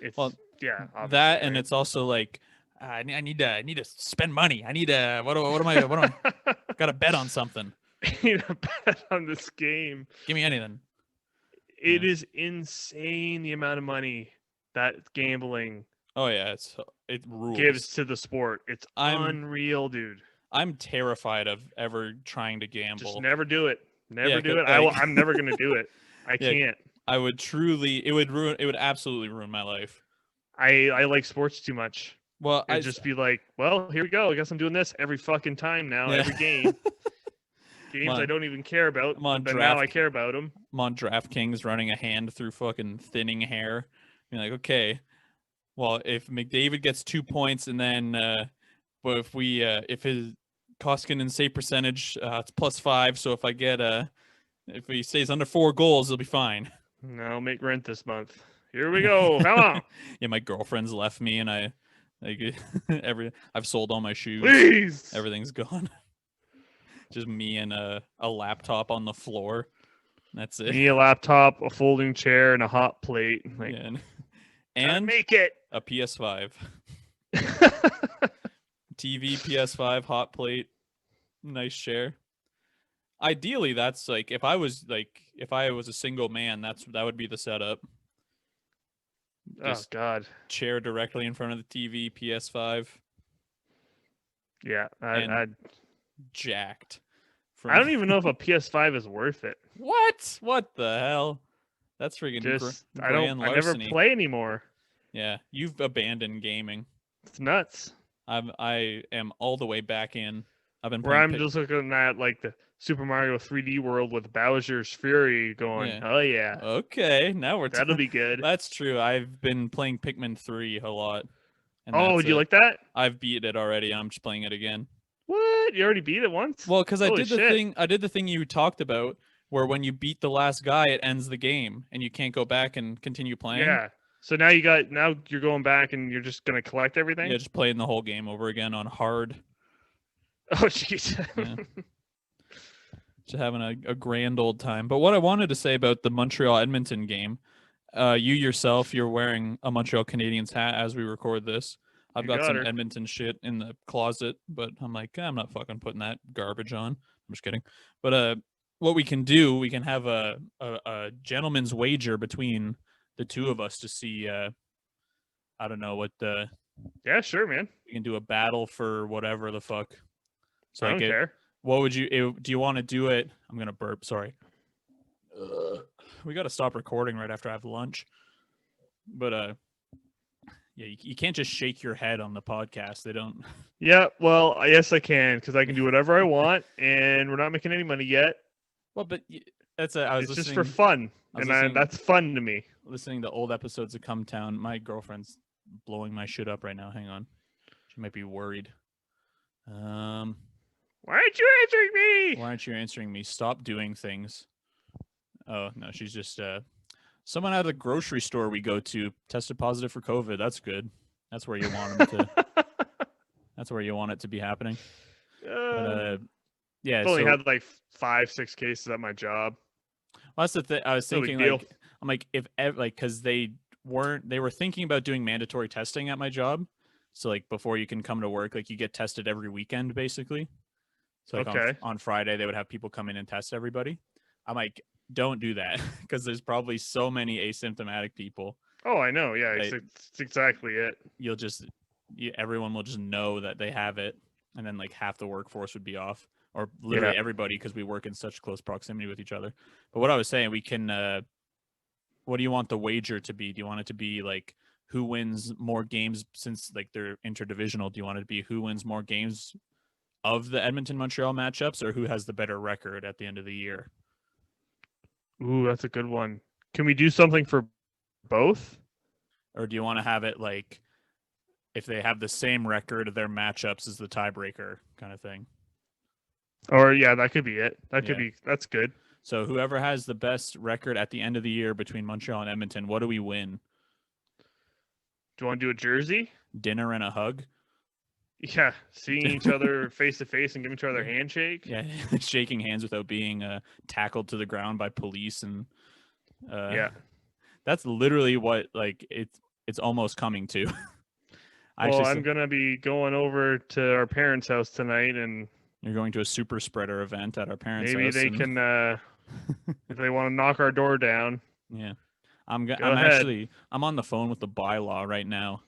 Speaker 2: It's
Speaker 1: Well,
Speaker 2: yeah, obviously,
Speaker 1: that, and
Speaker 2: right?
Speaker 1: it's also like, I need to spend money. I need to, what am I gotta bet on something.
Speaker 2: You know, bet on this game.
Speaker 1: Give me anything.
Speaker 2: It
Speaker 1: Yeah.
Speaker 2: is insane the amount of money that gambling
Speaker 1: Oh yeah, it rules.
Speaker 2: gives to the sport. It's
Speaker 1: I'm-
Speaker 2: unreal, dude.
Speaker 1: I'm terrified of ever trying to gamble.
Speaker 2: Just never do it. Never
Speaker 1: Yeah,
Speaker 2: do
Speaker 1: 'cause,
Speaker 2: it.
Speaker 1: like-
Speaker 2: I'm never gonna do it. I
Speaker 1: Yeah.
Speaker 2: can't.
Speaker 1: I would truly, it would absolutely ruin my life.
Speaker 2: I like sports too much.
Speaker 1: Well,
Speaker 2: I'd just be like, well, here we go. I guess I'm doing this every fucking time now.
Speaker 1: Yeah.
Speaker 2: Every game. Games
Speaker 1: on-
Speaker 2: I don't even care about,
Speaker 1: I'm on
Speaker 2: but now I
Speaker 1: draft-
Speaker 2: care about them.
Speaker 1: I'm on DraftKings running a hand through fucking thinning hair. Being like, okay, well, if McDavid gets 2 points and then, but if his Koskinen save percentage, it's +5. So if I get if he stays under 4 goals, he'll be fine.
Speaker 2: No, make rent this month. Here we go. Come on,
Speaker 1: Yeah, my girlfriend's left me, and I like I've sold all my shoes.
Speaker 2: please.
Speaker 1: Everything's gone. Just me and a laptop on the floor. That's it.
Speaker 2: Me, a laptop, a folding chair, and a hot plate. Like,
Speaker 1: Yeah,
Speaker 2: gotta
Speaker 1: and
Speaker 2: make it.
Speaker 1: a PS5. TV, PS5, hot plate, nice chair. Ideally, that's like if I was a single man, that would be the setup.
Speaker 2: Oh
Speaker 1: Just
Speaker 2: God.
Speaker 1: chair directly in front of the TV, PS5,
Speaker 2: Yeah,
Speaker 1: And-
Speaker 2: I'd
Speaker 1: jacked.
Speaker 2: I don't even know if a PS5 is worth it.
Speaker 1: What? What the hell? That's freaking
Speaker 2: Just I
Speaker 1: grand
Speaker 2: never
Speaker 1: larceny.
Speaker 2: play anymore.
Speaker 1: Yeah, you've abandoned gaming.
Speaker 2: It's nuts.
Speaker 1: I am all the way back in. I've been
Speaker 2: Where
Speaker 1: playing
Speaker 2: I'm
Speaker 1: Pi-
Speaker 2: just looking at like the Super Mario 3D World with Bowser's Fury going,
Speaker 1: Yeah.
Speaker 2: oh yeah,
Speaker 1: Okay, now we're
Speaker 2: that'll be good.
Speaker 1: That's true. I've been playing Pikmin 3 a lot. And
Speaker 2: Oh,
Speaker 1: that's
Speaker 2: do you
Speaker 1: it.
Speaker 2: like that?
Speaker 1: I've beat it already. I'm just playing it again.
Speaker 2: What? You already beat it once?
Speaker 1: Well, because I
Speaker 2: Holy
Speaker 1: did the
Speaker 2: shit.
Speaker 1: thing. I did the thing you talked about, where when you beat the last guy, it ends the game, and you can't go back and continue playing.
Speaker 2: Yeah. So now you're going back and you're just gonna collect everything?
Speaker 1: Yeah, just playing the whole game over again on hard.
Speaker 2: Oh jeez.
Speaker 1: Yeah. Just having a grand old time. But what I wanted to say about the Montreal Edmonton game, you yourself, you're wearing a Montreal Canadiens hat as we record this. I've
Speaker 2: You
Speaker 1: got
Speaker 2: got
Speaker 1: some
Speaker 2: her.
Speaker 1: Edmonton shit in the closet, but I'm like, I'm not fucking putting that garbage on. I'm just kidding. But what we can do, we can have a gentleman's wager between the two of us to see. I don't know what the
Speaker 2: Yeah, sure, man.
Speaker 1: we can do a battle for whatever the fuck. So
Speaker 2: I
Speaker 1: like
Speaker 2: don't care.
Speaker 1: what would you do? You want to do it? I'm gonna burp. Sorry. We got to stop recording right after I have lunch. But yeah, you can't just shake your head on the podcast. They don't.
Speaker 2: Yeah, well, yes I can, because I can do whatever I want, and we're not making any money yet.
Speaker 1: Well, but that's I was
Speaker 2: It's just
Speaker 1: listening.
Speaker 2: for fun. that's fun to me.
Speaker 1: Listening to old episodes of Come Town. My girlfriend's blowing my shit up right now. Hang on, she might be worried.
Speaker 2: Why aren't you answering me?
Speaker 1: Why aren't you answering me? Stop doing things. Oh no, she's just someone at the grocery store we go to tested positive for COVID. That's good. That's where you want them to. That's where you want it to be happening. But yeah,
Speaker 2: I've only had like 5-6 cases at my job.
Speaker 1: Well, that's the thing. I was
Speaker 2: No big
Speaker 1: thinking,
Speaker 2: deal.
Speaker 1: like, I'm like, because they were thinking about doing mandatory testing at my job. So like before you can come to work, like you get tested every weekend, basically. So like
Speaker 2: Okay.
Speaker 1: on Friday, they would have people come in and test everybody. I'm like, don't do that because there's probably so many asymptomatic people.
Speaker 2: Oh, I know. Yeah,
Speaker 1: Like,
Speaker 2: it's exactly it.
Speaker 1: Everyone will just know that they have it, and then like half the workforce would be off, or literally everybody, because we work in such close proximity with each other. But what I was saying, we can. What do you want the wager to be? Do you want it to be like who wins more games, since like they're interdivisional? Do you want it to be who wins more games of the Edmonton Montreal matchups, or who has the better record at the end of the year?
Speaker 2: Ooh, that's a good one. Can we do something for both?
Speaker 1: Or do you want to have it like if they have the same record, their matchups is the tiebreaker kind of thing?
Speaker 2: Or yeah, that could be it. That's good.
Speaker 1: So whoever has the best record at the end of the year between Montreal and Edmonton, what do we win?
Speaker 2: Do you want to do a jersey?
Speaker 1: Dinner and a hug?
Speaker 2: Yeah, seeing each other face to face and giving each other a handshake.
Speaker 1: Yeah, shaking hands without being tackled to the ground by police, and
Speaker 2: yeah,
Speaker 1: that's literally what like it's almost coming to.
Speaker 2: I'm gonna be going over to our parents' house tonight, and
Speaker 1: you're going to a super spreader event at our parents' house.
Speaker 2: Maybe they can, if they want to knock our door down.
Speaker 1: Yeah, I'm on the phone with the bylaw right now.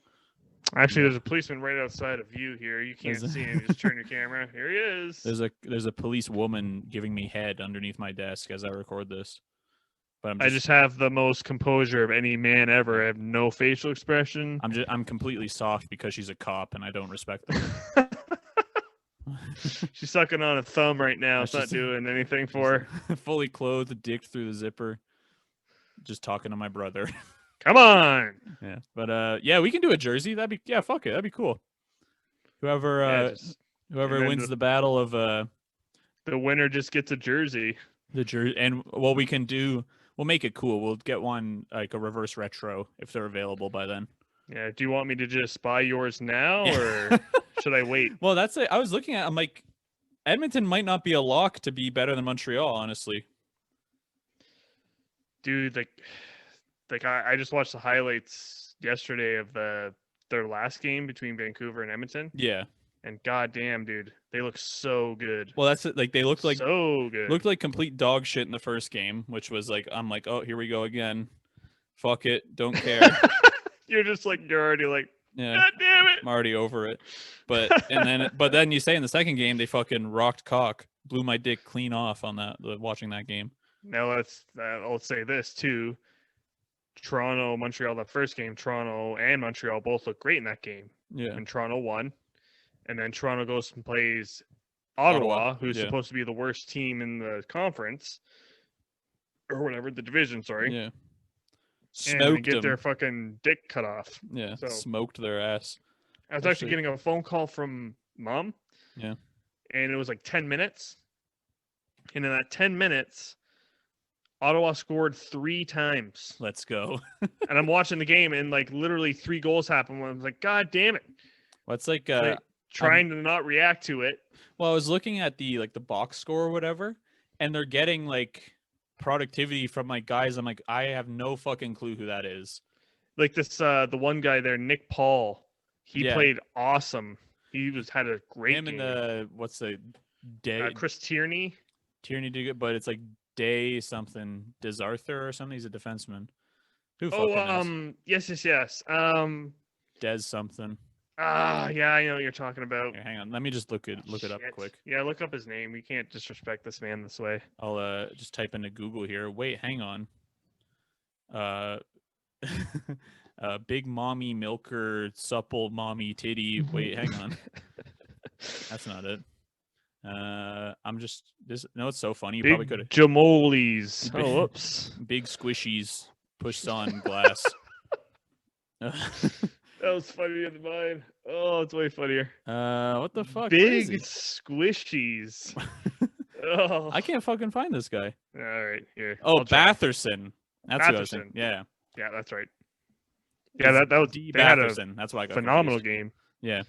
Speaker 2: Actually, there's a policeman right outside of you here. You can't see him. Just turn your camera. Here he is.
Speaker 1: There's a police woman giving me head underneath my desk as I record this. But
Speaker 2: I just have the most composure of any man ever. I have no facial expression.
Speaker 1: I'm completely soft because she's a cop and I don't respect them.
Speaker 2: She's sucking on a thumb right now. It's not doing anything for her.
Speaker 1: Fully clothed, dick through the zipper. Just talking to my brother.
Speaker 2: Come on.
Speaker 1: Yeah. But yeah, we can do a jersey. Fuck it. That'd be cool. Whoever wins the battle of
Speaker 2: the winner just gets a jersey.
Speaker 1: The jersey, and what we can do, we'll make it cool. We'll get one like a reverse retro if they're available by then.
Speaker 2: Yeah. Do you want me to just buy yours now, or should I wait?
Speaker 1: Well, that's it. I was looking at. I'm like, Edmonton might not be a lock to be better than Montreal, honestly.
Speaker 2: Dude, like I just watched the highlights yesterday of their last game between Vancouver and Edmonton.
Speaker 1: Yeah.
Speaker 2: And goddamn, dude, they look so good.
Speaker 1: Well, that's it. Like they looked like
Speaker 2: so good.
Speaker 1: Looked like complete dog shit in the first game, which was like, I'm like, oh, here we go again. Fuck it, don't care.
Speaker 2: You're already like,
Speaker 1: yeah,
Speaker 2: God damn it,
Speaker 1: I'm already over it. But then you say in the second game they fucking rocked cock, blew my dick clean off on watching that game.
Speaker 2: Now I'll say this too. Toronto, Montreal, that first game, Toronto and Montreal both looked great in that game.
Speaker 1: Yeah.
Speaker 2: And Toronto won. And then Toronto goes and plays Ottawa, who's supposed to be the worst team in the conference. Or whatever, the division, sorry.
Speaker 1: Yeah.
Speaker 2: Smoked and get their fucking dick cut off.
Speaker 1: Yeah, so, smoked their ass.
Speaker 2: I was actually getting a phone call from Mom.
Speaker 1: Yeah.
Speaker 2: And it was like 10 minutes. And in that 10 minutes, Ottawa scored 3 times.
Speaker 1: Let's go.
Speaker 2: And I'm watching the game, and like literally 3 goals happened. I was like, God damn it.
Speaker 1: Well, it's like
Speaker 2: trying to not react to it.
Speaker 1: Well, I was looking at the box score or whatever, and they're getting like productivity from like guys. I'm like, I have no fucking clue who that is.
Speaker 2: Like this, the one guy there, Nick Paul. He played awesome. He had a great game.
Speaker 1: And what's the day?
Speaker 2: Chris Tierney.
Speaker 1: Tierney did good, but it's like Day something, Desarthur or something. He's a defenseman. Who
Speaker 2: fucking
Speaker 1: knows?
Speaker 2: Yes.
Speaker 1: Des something.
Speaker 2: Yeah, I know what you're talking about.
Speaker 1: Here, hang on, let me just look it up quick.
Speaker 2: Yeah, look up his name. We can't disrespect this man this way.
Speaker 1: I'll just type into Google here. Wait, hang on. Big mommy milker, supple mommy titty. Wait, hang on. That's not it. I'm just this. No, it's so funny. You
Speaker 2: Big
Speaker 1: probably could have
Speaker 2: Jamoles.
Speaker 1: Big-
Speaker 2: Oh, whoops.
Speaker 1: big squishies pushed on glass.
Speaker 2: That was funnier than mine. Oh, it's way funnier.
Speaker 1: What the fuck?
Speaker 2: Big
Speaker 1: Where is
Speaker 2: squishies.
Speaker 1: he?
Speaker 2: Oh.
Speaker 1: I can't fucking find this guy.
Speaker 2: All right, here.
Speaker 1: Oh,
Speaker 2: I'll try.
Speaker 1: Batherson. That's who I was thinking.
Speaker 2: Batherson.
Speaker 1: Yeah.
Speaker 2: Yeah, that's right. Yeah, that was
Speaker 1: D.
Speaker 2: they had a
Speaker 1: Batherson. That's why I got
Speaker 2: phenomenal
Speaker 1: confused.
Speaker 2: game.
Speaker 1: Yeah.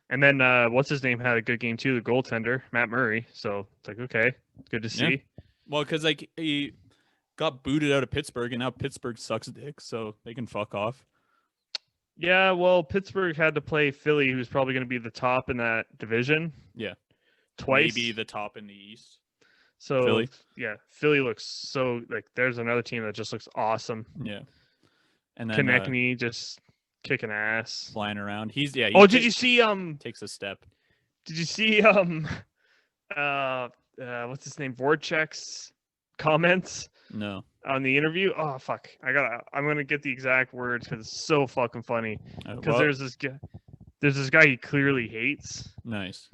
Speaker 2: And then what's his name had a good game too, the goaltender, Matt Murray. So it's like, okay, good to
Speaker 1: Yeah.
Speaker 2: see.
Speaker 1: Well, because like he got booted out of Pittsburgh, and now Pittsburgh sucks dick, so they can fuck off.
Speaker 2: Yeah, well, Pittsburgh had to play Philly, who's probably going to be the top in that division.
Speaker 1: Yeah.
Speaker 2: Twice.
Speaker 1: Maybe the top in the East.
Speaker 2: So
Speaker 1: Philly.
Speaker 2: yeah, Philly looks so like there's another team that just looks awesome.
Speaker 1: Yeah. And then
Speaker 2: Konechny just kicking ass.
Speaker 1: flying around. He's yeah.
Speaker 2: Oh, did you see
Speaker 1: takes a step.
Speaker 2: Did you see what's his name? Voracek's comments
Speaker 1: No.
Speaker 2: on the interview? Oh fuck. I'm gonna get the exact words because it's so fucking funny. Because
Speaker 1: Well,
Speaker 2: there's this guy he clearly hates.
Speaker 1: nice.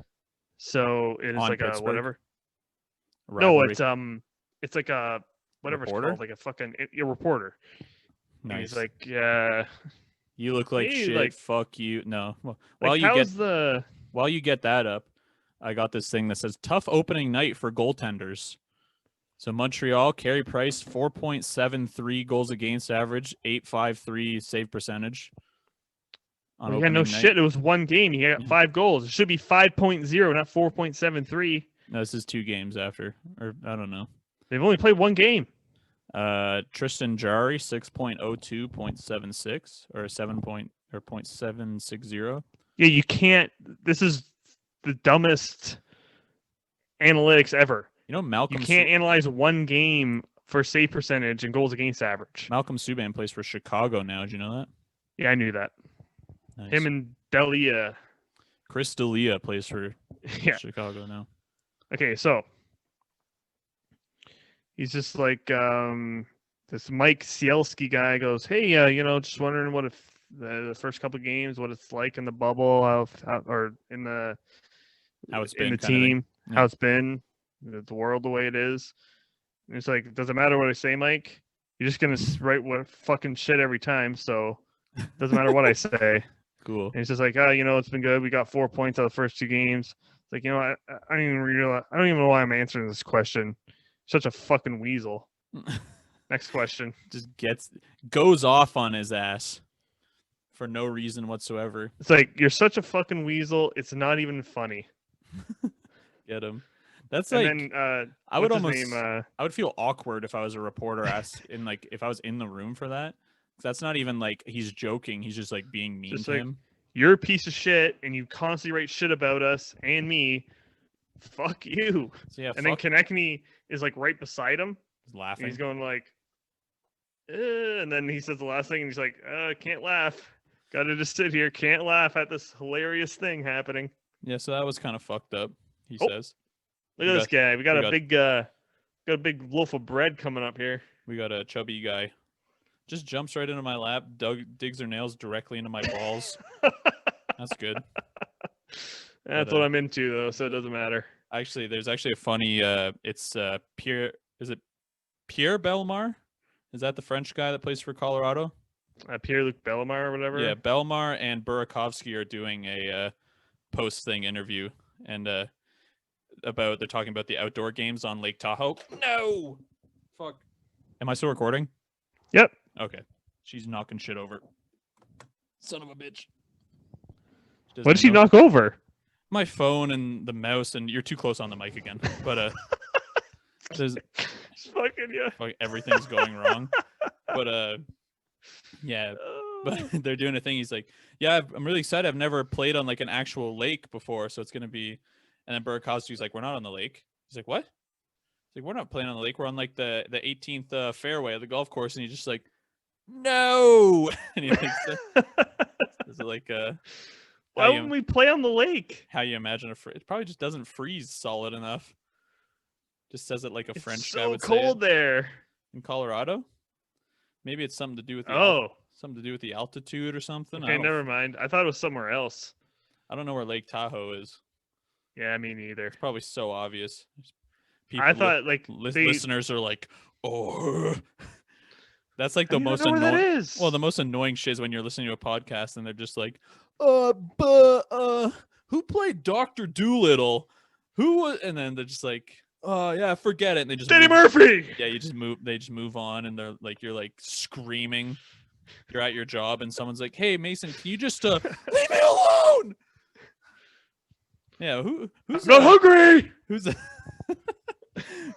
Speaker 2: So it is
Speaker 1: On
Speaker 2: like
Speaker 1: Pittsburgh?
Speaker 2: a whatever.
Speaker 1: Rivalry.
Speaker 2: No, it's like a whatever
Speaker 1: Reporter?
Speaker 2: it's called, like a fucking a reporter. And
Speaker 1: nice.
Speaker 2: he's like, yeah.
Speaker 1: You look like
Speaker 2: Hey,
Speaker 1: shit.
Speaker 2: like-
Speaker 1: Fuck you. No. Well,
Speaker 2: Like,
Speaker 1: while you get that up, I got this thing that says tough opening night for goaltenders. So Montreal, Carey Price, 4.73 goals against average, 8.53 save percentage. on
Speaker 2: yeah, no
Speaker 1: opening night.
Speaker 2: shit. It was one game. He got
Speaker 1: Yeah.
Speaker 2: 5 goals. It should be 5.0, not 4.73.
Speaker 1: No, this is 2 games after, or I don't know.
Speaker 2: They've only played one game.
Speaker 1: Tristan Jarry, 6.02.76 or 0.760.
Speaker 2: Yeah, you can't. This is the dumbest analytics ever.
Speaker 1: You know, Malcolm
Speaker 2: You can't analyze one game for save percentage and goals against average.
Speaker 1: Malcolm Subban plays for Chicago now. Did you know that?
Speaker 2: Yeah, I knew that.
Speaker 1: Nice.
Speaker 2: Him and Delia.
Speaker 1: Chris D'Elia plays for
Speaker 2: Yeah.
Speaker 1: Chicago now.
Speaker 2: Okay, so he's just like this Mike Cielski guy goes, "Hey, just wondering what if the first couple games, what it's like in the bubble, how or in the
Speaker 1: How it's
Speaker 2: in
Speaker 1: been
Speaker 2: the
Speaker 1: kind of thing.
Speaker 2: team,
Speaker 1: Yeah.
Speaker 2: how it's been, the world the way it is." And it's like, doesn't matter what I say, Mike. You're just gonna write what fucking shit every time, so it doesn't matter what I say.
Speaker 1: Cool.
Speaker 2: And he's just like, it's been good. We got 4 points out of the first 2 games. It's like, I don't even realize. I don't even know why I'm answering this question. Such a fucking weasel. Next question.
Speaker 1: Just goes off on his ass for no reason whatsoever.
Speaker 2: It's like, you're such a fucking weasel. It's not even funny.
Speaker 1: Get him. That's
Speaker 2: And
Speaker 1: like
Speaker 2: then
Speaker 1: I would
Speaker 2: what's his
Speaker 1: almost
Speaker 2: name?
Speaker 1: I would feel awkward if I was a reporter if I was in the room for that. 'Cause that's not even like he's joking. He's just like being mean
Speaker 2: Just
Speaker 1: to
Speaker 2: like,
Speaker 1: him.
Speaker 2: You're a piece of shit, and you constantly write shit about us and me. Fuck you.
Speaker 1: So yeah,
Speaker 2: And
Speaker 1: fuck,
Speaker 2: then Konechny is like right beside him.
Speaker 1: he's
Speaker 2: And
Speaker 1: laughing.
Speaker 2: he's going like, and then he says the last thing, and he's like, can't laugh. Got to just sit here, can't laugh at this hilarious thing happening.
Speaker 1: Yeah, so that was kind of fucked up. He
Speaker 2: Oh.
Speaker 1: says.
Speaker 2: Look
Speaker 1: We
Speaker 2: at this guy. We got
Speaker 1: we
Speaker 2: a
Speaker 1: got-
Speaker 2: big, got a big loaf of bread coming up here.
Speaker 1: We got a chubby guy. Just jumps right into my lap, digs her nails directly into my balls. That's good.
Speaker 2: That's
Speaker 1: But,
Speaker 2: what I'm into, though, so it doesn't matter.
Speaker 1: Actually, there's actually a funny. It's Pierre. Is it Pierre Belmar? Is that the French guy that plays for Colorado?
Speaker 2: Pierre-Luc Bellemare or whatever.
Speaker 1: Yeah, Belmar and Burakovsky are doing a post thing interview, and they're talking about the outdoor games on Lake Tahoe. No, fuck. Am I still recording?
Speaker 2: Yep.
Speaker 1: Okay. She's knocking shit over. Son of a bitch.
Speaker 2: What did she
Speaker 1: Doesn't know-
Speaker 2: knock over?
Speaker 1: My phone and the mouse, and you're too close on the mic again. But there's
Speaker 2: Just fucking, yeah.
Speaker 1: like everything's going wrong. But yeah. But
Speaker 2: Oh.
Speaker 1: they're doing a thing. He's like, yeah, I'm really excited. I've never played on like an actual lake before, so it's gonna be. And then Burakovsky's like, we're not on the lake. He's like, what? He's like, we're not playing on the lake. We're on like the 18th fairway of the golf course. And he's just like, no. And he thinks, is it like
Speaker 2: Why
Speaker 1: how
Speaker 2: wouldn't we play on the lake?
Speaker 1: how you imagine it probably just doesn't freeze solid enough. Just says it like a
Speaker 2: It's
Speaker 1: French guy
Speaker 2: so
Speaker 1: would say it.
Speaker 2: cold there.
Speaker 1: In Colorado. Maybe it's something to do with the something to do with the altitude or something. I
Speaker 2: Okay,
Speaker 1: don't
Speaker 2: never mind. I thought it was somewhere else.
Speaker 1: I don't know where Lake Tahoe is.
Speaker 2: Yeah, me neither.
Speaker 1: It's probably so obvious.
Speaker 2: I thought like
Speaker 1: listeners are like, oh. That's like
Speaker 2: I
Speaker 1: the
Speaker 2: don't even
Speaker 1: most
Speaker 2: know what that
Speaker 1: annoying.
Speaker 2: is.
Speaker 1: Well, the most annoying shit is when you're listening to a podcast and they're just like, who played Doctor Doolittle? Who was? And then they're just like, oh yeah, forget it. And they just
Speaker 2: Eddie
Speaker 1: move,
Speaker 2: Murphy.
Speaker 1: yeah, you just move. They just move on, and they're like, you're like screaming. You're at your job, and someone's like, "Hey, Mason, can you just leave me alone?" Yeah, who's
Speaker 2: not hungry?
Speaker 1: Who's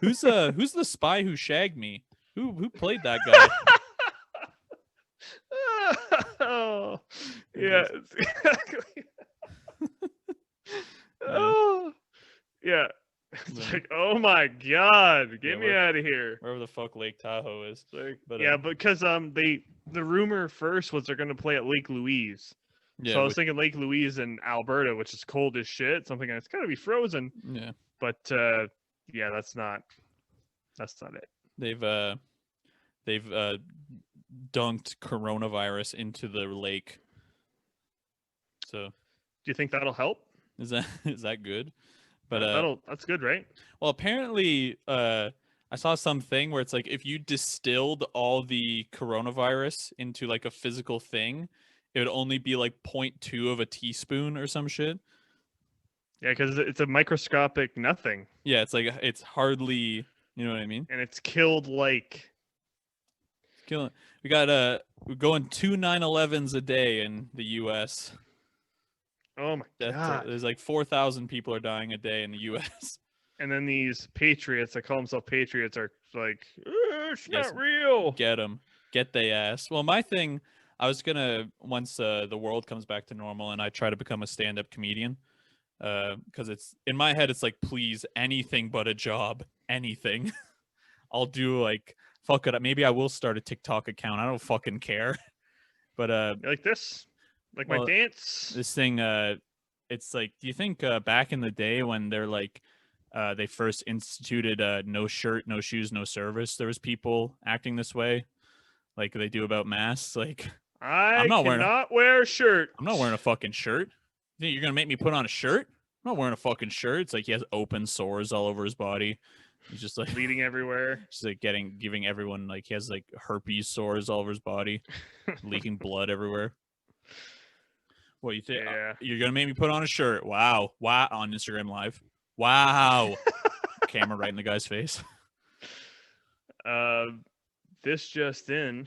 Speaker 1: who's the spy who shagged me? Who played that guy?
Speaker 2: Oh, yeah, exactly. Oh, yeah. It's like, oh my god, get me out of here.
Speaker 1: Wherever the fuck Lake Tahoe is.
Speaker 2: Like,
Speaker 1: But
Speaker 2: yeah, because the rumor first was they're gonna play at Lake Louise.
Speaker 1: yeah,
Speaker 2: So I was thinking Lake Louise in Alberta, which is cold as shit. Something that's gotta be frozen.
Speaker 1: yeah.
Speaker 2: But yeah, that's not it.
Speaker 1: They've dunked coronavirus into the lake. So
Speaker 2: Do you think that'll help?
Speaker 1: is that good? But
Speaker 2: that's good, right?
Speaker 1: well, apparently I saw something where it's like if you distilled all the coronavirus into like a physical thing, it would only be like 0.2 of a teaspoon or some shit.
Speaker 2: Yeah, because it's a microscopic nothing.
Speaker 1: Yeah, it's like it's hardly, you know what I mean?
Speaker 2: And it's killed like
Speaker 1: killing. We got we're going 2 9/11s a day in the U.S.
Speaker 2: Oh my god!
Speaker 1: There's like 4,000 people are dying a day in the U.S.
Speaker 2: And then these patriots that call themselves patriots are like, it's not real.
Speaker 1: Get them, get they ass. Well, my thing, I was gonna once the world comes back to normal and I try to become a stand-up comedian, because it's in my head it's like, please, anything but a job, anything. I'll do like fuck it. Maybe I will start a TikTok account. I don't fucking care. But
Speaker 2: you like this. Like my dance.
Speaker 1: This thing, it's like, do you think back in the day when they're like, they first instituted no shirt, no shoes, no service, there was people acting this way, like they do about masks? Like,
Speaker 2: I'm not wear a shirt.
Speaker 1: I'm not wearing a fucking shirt. You think you're gonna make me put on a shirt? I'm not wearing a fucking shirt. It's like he has open sores all over his body. He's just like
Speaker 2: bleeding everywhere.
Speaker 1: Just like giving everyone, like, he has like herpes sores all over his body, leaking blood everywhere. What you think?
Speaker 2: Yeah.
Speaker 1: You're gonna make me put on a shirt? Wow! On Instagram Live. Wow! Camera right in the guy's face.
Speaker 2: This just in.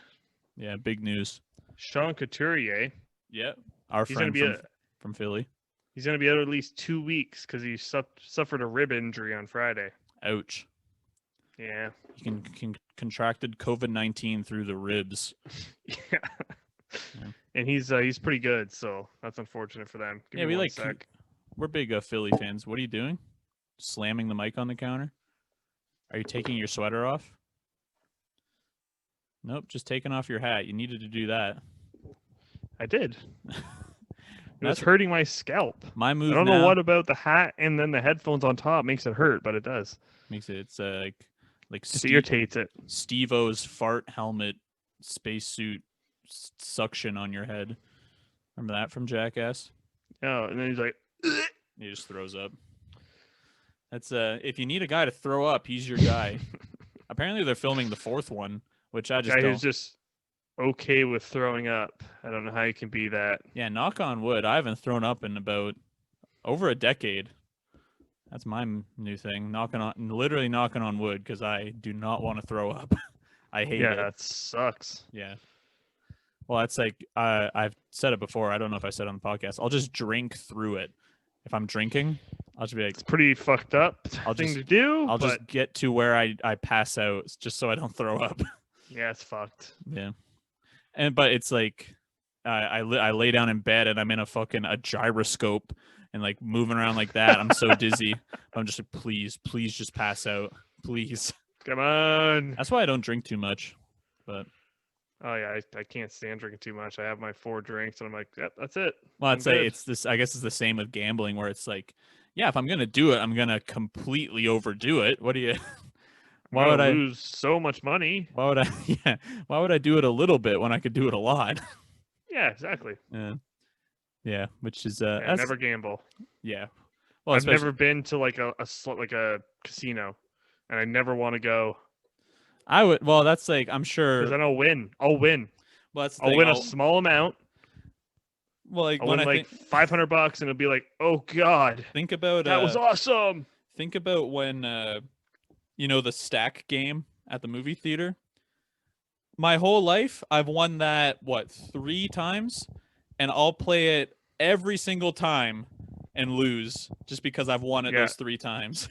Speaker 1: Yeah, big news.
Speaker 2: Sean Couturier.
Speaker 1: Yeah, our friend from Philly.
Speaker 2: He's gonna be out at least 2 weeks because he suffered a rib injury on Friday.
Speaker 1: Ouch.
Speaker 2: Yeah.
Speaker 1: He contracted COVID-19 through the ribs.
Speaker 2: Yeah. And he's pretty good, so that's unfortunate for them.
Speaker 1: Yeah, we're big Philly fans. What are you doing? Slamming the mic on the counter? Are you taking your sweater off? Nope, just taking off your hat. You needed to do that.
Speaker 2: I did. It was hurting my scalp.
Speaker 1: My move.
Speaker 2: I don't know what about the hat and then the headphones on top makes it hurt, but it does.
Speaker 1: Makes it. It's like
Speaker 2: it irritates it.
Speaker 1: Steve-O's fart helmet spacesuit suction on your head. Remember that from Jackass?
Speaker 2: Oh, and then he's like,
Speaker 1: he just throws up. That's if you need a guy to throw up, he's your guy. Apparently they're filming the 4th one, which I just
Speaker 2: guy
Speaker 1: don't.
Speaker 2: Who's just okay with throwing up. I don't know how you can be that.
Speaker 1: Yeah, knock on wood. I haven't thrown up in about over a decade. That's my new thing. Literally knocking on wood, because I do not want to throw up. I hate it.
Speaker 2: Yeah, that sucks.
Speaker 1: Yeah. Well, that's like, I've said it before. I don't know if I said it on the podcast. I'll just drink through it. If I'm drinking, I'll just be like,
Speaker 2: it's pretty fucked up to do.
Speaker 1: I'll just get to where I pass out just so I don't throw up.
Speaker 2: Yeah, it's fucked.
Speaker 1: Yeah. But it's like, I lay down in bed and I'm in a gyroscope and like moving around like that. I'm so dizzy. I'm just like, please just pass out. Please.
Speaker 2: Come on.
Speaker 1: That's why I don't drink too much. But
Speaker 2: oh yeah, I can't stand drinking too much. I have my 4 drinks and I'm like, yep, that's it.
Speaker 1: Well, I'd say it's this. I guess it's the same with gambling, where it's like, yeah, if I'm gonna do it, I'm gonna completely overdo it. What do you?
Speaker 2: Why would I lose so much money?
Speaker 1: Why would I? Yeah. Why would I do it a little bit when I could do it a lot?
Speaker 2: Yeah, exactly.
Speaker 1: Yeah. Which is
Speaker 2: never gamble.
Speaker 1: Yeah. Well,
Speaker 2: I've
Speaker 1: especially
Speaker 2: never been to like like a casino, and I never want to go
Speaker 1: I would. Well, that's like I'm
Speaker 2: because
Speaker 1: sure.
Speaker 2: then I'll win. I'll win.
Speaker 1: Well, that's the
Speaker 2: I'll
Speaker 1: thing.
Speaker 2: win a small amount.
Speaker 1: Well, like
Speaker 2: I'll
Speaker 1: when
Speaker 2: win
Speaker 1: I
Speaker 2: like $500, and it'll be like, oh god,
Speaker 1: think about
Speaker 2: that was awesome.
Speaker 1: think about when you know the stack game at the movie theater. My whole life, I've won that what 3 times, and I'll play it every single time and lose just because I've won it
Speaker 2: Yeah.
Speaker 1: those 3 times.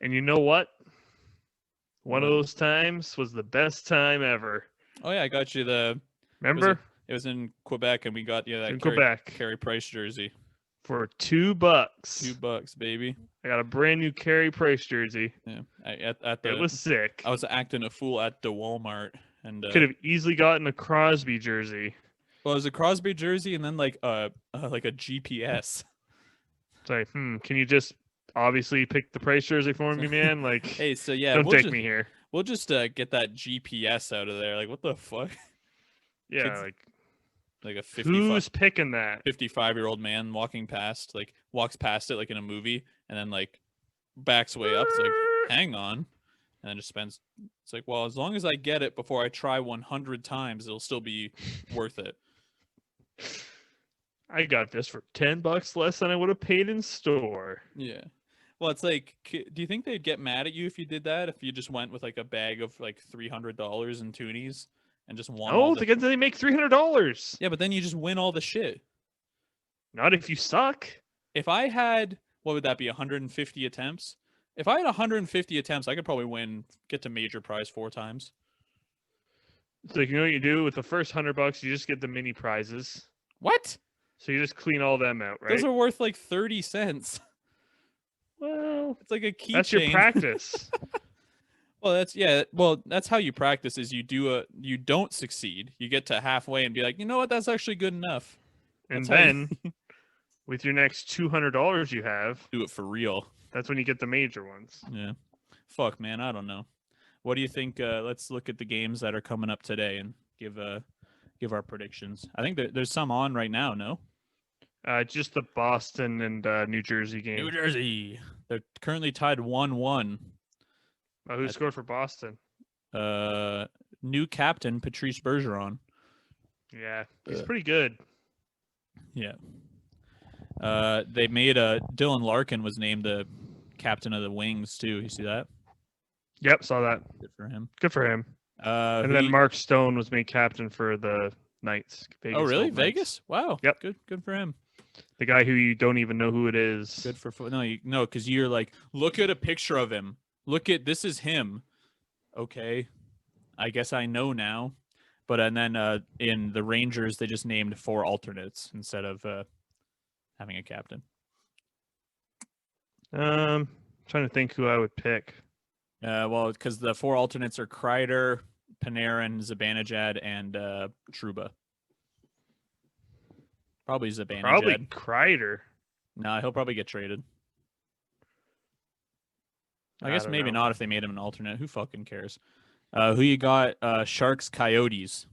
Speaker 2: And you know what? One of
Speaker 1: What?
Speaker 2: those times was the best time ever.
Speaker 1: Oh yeah, I got you the.
Speaker 2: Remember?
Speaker 1: It was in Quebec, and we got you that
Speaker 2: In Quebec
Speaker 1: Carey Price jersey.
Speaker 2: for $2.
Speaker 1: $2, baby.
Speaker 2: I got a brand new Carey Price jersey.
Speaker 1: Yeah, at the.
Speaker 2: It was sick.
Speaker 1: I was acting a fool at the Walmart, and
Speaker 2: Could have easily gotten a Crosby jersey.
Speaker 1: well, it was a Crosby jersey, and then like a GPS.
Speaker 2: It's like, can you just obviously pick the Price jersey for me, man? Like,
Speaker 1: Hey, so yeah,
Speaker 2: don't
Speaker 1: we'll
Speaker 2: take
Speaker 1: just,
Speaker 2: me here.
Speaker 1: We'll just get that GPS out of there. Like, what the fuck?
Speaker 2: Yeah,
Speaker 1: kids-
Speaker 2: like
Speaker 1: Like a
Speaker 2: who's picking that?
Speaker 1: 55-year-old man walking past, like walks past it like in a movie, and then like backs way up. It's like, hang on, and then just spends. It's like, well, as long as I get it before I try 100 times, it'll still be worth it.
Speaker 2: I got this for $10 less than I would have paid in store.
Speaker 1: Yeah. Well, it's like, do you think they'd get mad at you if you did that? If you just went with like a bag of like $300 in toonies and just won?
Speaker 2: Oh, they make $300.
Speaker 1: Yeah, but then you just win all the shit.
Speaker 2: Not if you suck.
Speaker 1: If I had, what would that be, 150 attempts? If I had 150 attempts, I could probably get to major prize 4 times.
Speaker 2: So you know what you do with the first $100? You just get the mini prizes.
Speaker 1: What?
Speaker 2: So you just clean all them out, right?
Speaker 1: Those are worth like 30 cents.
Speaker 2: Well,
Speaker 1: It's like a keychain.
Speaker 2: that's your practice.
Speaker 1: Well, that's how you practice. Is you don't succeed. You get to halfway and be like, you know what? That's actually good enough.
Speaker 2: And
Speaker 1: That's how
Speaker 2: then with your next $200 you have,
Speaker 1: do it for real.
Speaker 2: that's when you get the major ones.
Speaker 1: Yeah. Fuck, man. I don't know. What do you think? Let's look at the games that are coming up today and give our predictions. I think there's some on right now. No.
Speaker 2: Just the Boston and New Jersey game.
Speaker 1: New Jersey. They're currently tied 1-1.
Speaker 2: Who scored for Boston?
Speaker 1: New captain Patrice Bergeron.
Speaker 2: Yeah, he's pretty good.
Speaker 1: Yeah. They made Dylan Larkin was named the captain of the Wings too. You see that?
Speaker 2: Yep, saw that.
Speaker 1: Good for him.
Speaker 2: Good for him. And then Mark Stone was made captain for the Knights.
Speaker 1: Vegas really?
Speaker 2: Knights.
Speaker 1: Vegas? Wow.
Speaker 2: Yep.
Speaker 1: Good for him.
Speaker 2: The guy who you don't even know who it is.
Speaker 1: Good for no, because you're like, look at a picture of him. This is him. Okay, I guess I know now. But and then in the Rangers, they just named 4 alternates instead of having a captain.
Speaker 2: Trying to think who I would pick.
Speaker 1: Well, because the 4 alternates are Kreider, Panarin, Zibanejad, and Trouba. Probably Zibanejad.
Speaker 2: Probably Kreider.
Speaker 1: No, he'll probably get traded. I guess
Speaker 2: don't
Speaker 1: maybe
Speaker 2: know.
Speaker 1: not if they made him an alternate. Who fucking cares? Who you got? Sharks, Coyotes.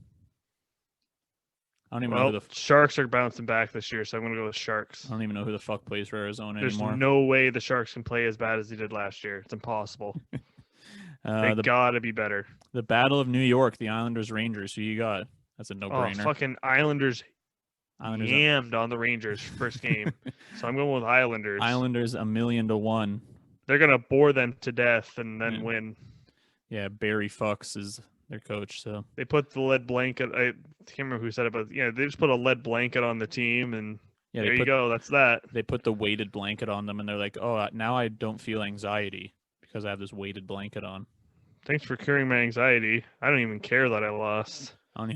Speaker 1: I don't even know who the
Speaker 2: Sharks are bouncing back this year, so I'm gonna go with Sharks.
Speaker 1: I don't even know who the fuck plays for Arizona
Speaker 2: There's
Speaker 1: anymore.
Speaker 2: no way the Sharks can play as bad as they did last year. It's impossible. They gotta be better.
Speaker 1: The Battle of New York, the Islanders, Rangers. Who you got? That's a
Speaker 2: Oh,
Speaker 1: no-brainer.
Speaker 2: fucking Islanders
Speaker 1: Islanders,
Speaker 2: yammed on the Rangers first game. So I'm going with Islanders.
Speaker 1: Islanders 1,000,000-1.
Speaker 2: They're gonna bore them to death and then
Speaker 1: Yeah.
Speaker 2: win.
Speaker 1: Yeah, Barry Fox is their coach. So
Speaker 2: They put the lead blanket. I can't remember who said it, but yeah, they just put a lead blanket on the team, and
Speaker 1: yeah,
Speaker 2: there you go. That's that.
Speaker 1: They put the weighted blanket on them, and they're like, "Oh, now I don't feel anxiety because I have this weighted blanket on."
Speaker 2: Thanks for curing my anxiety. I don't even care that I lost.
Speaker 1: I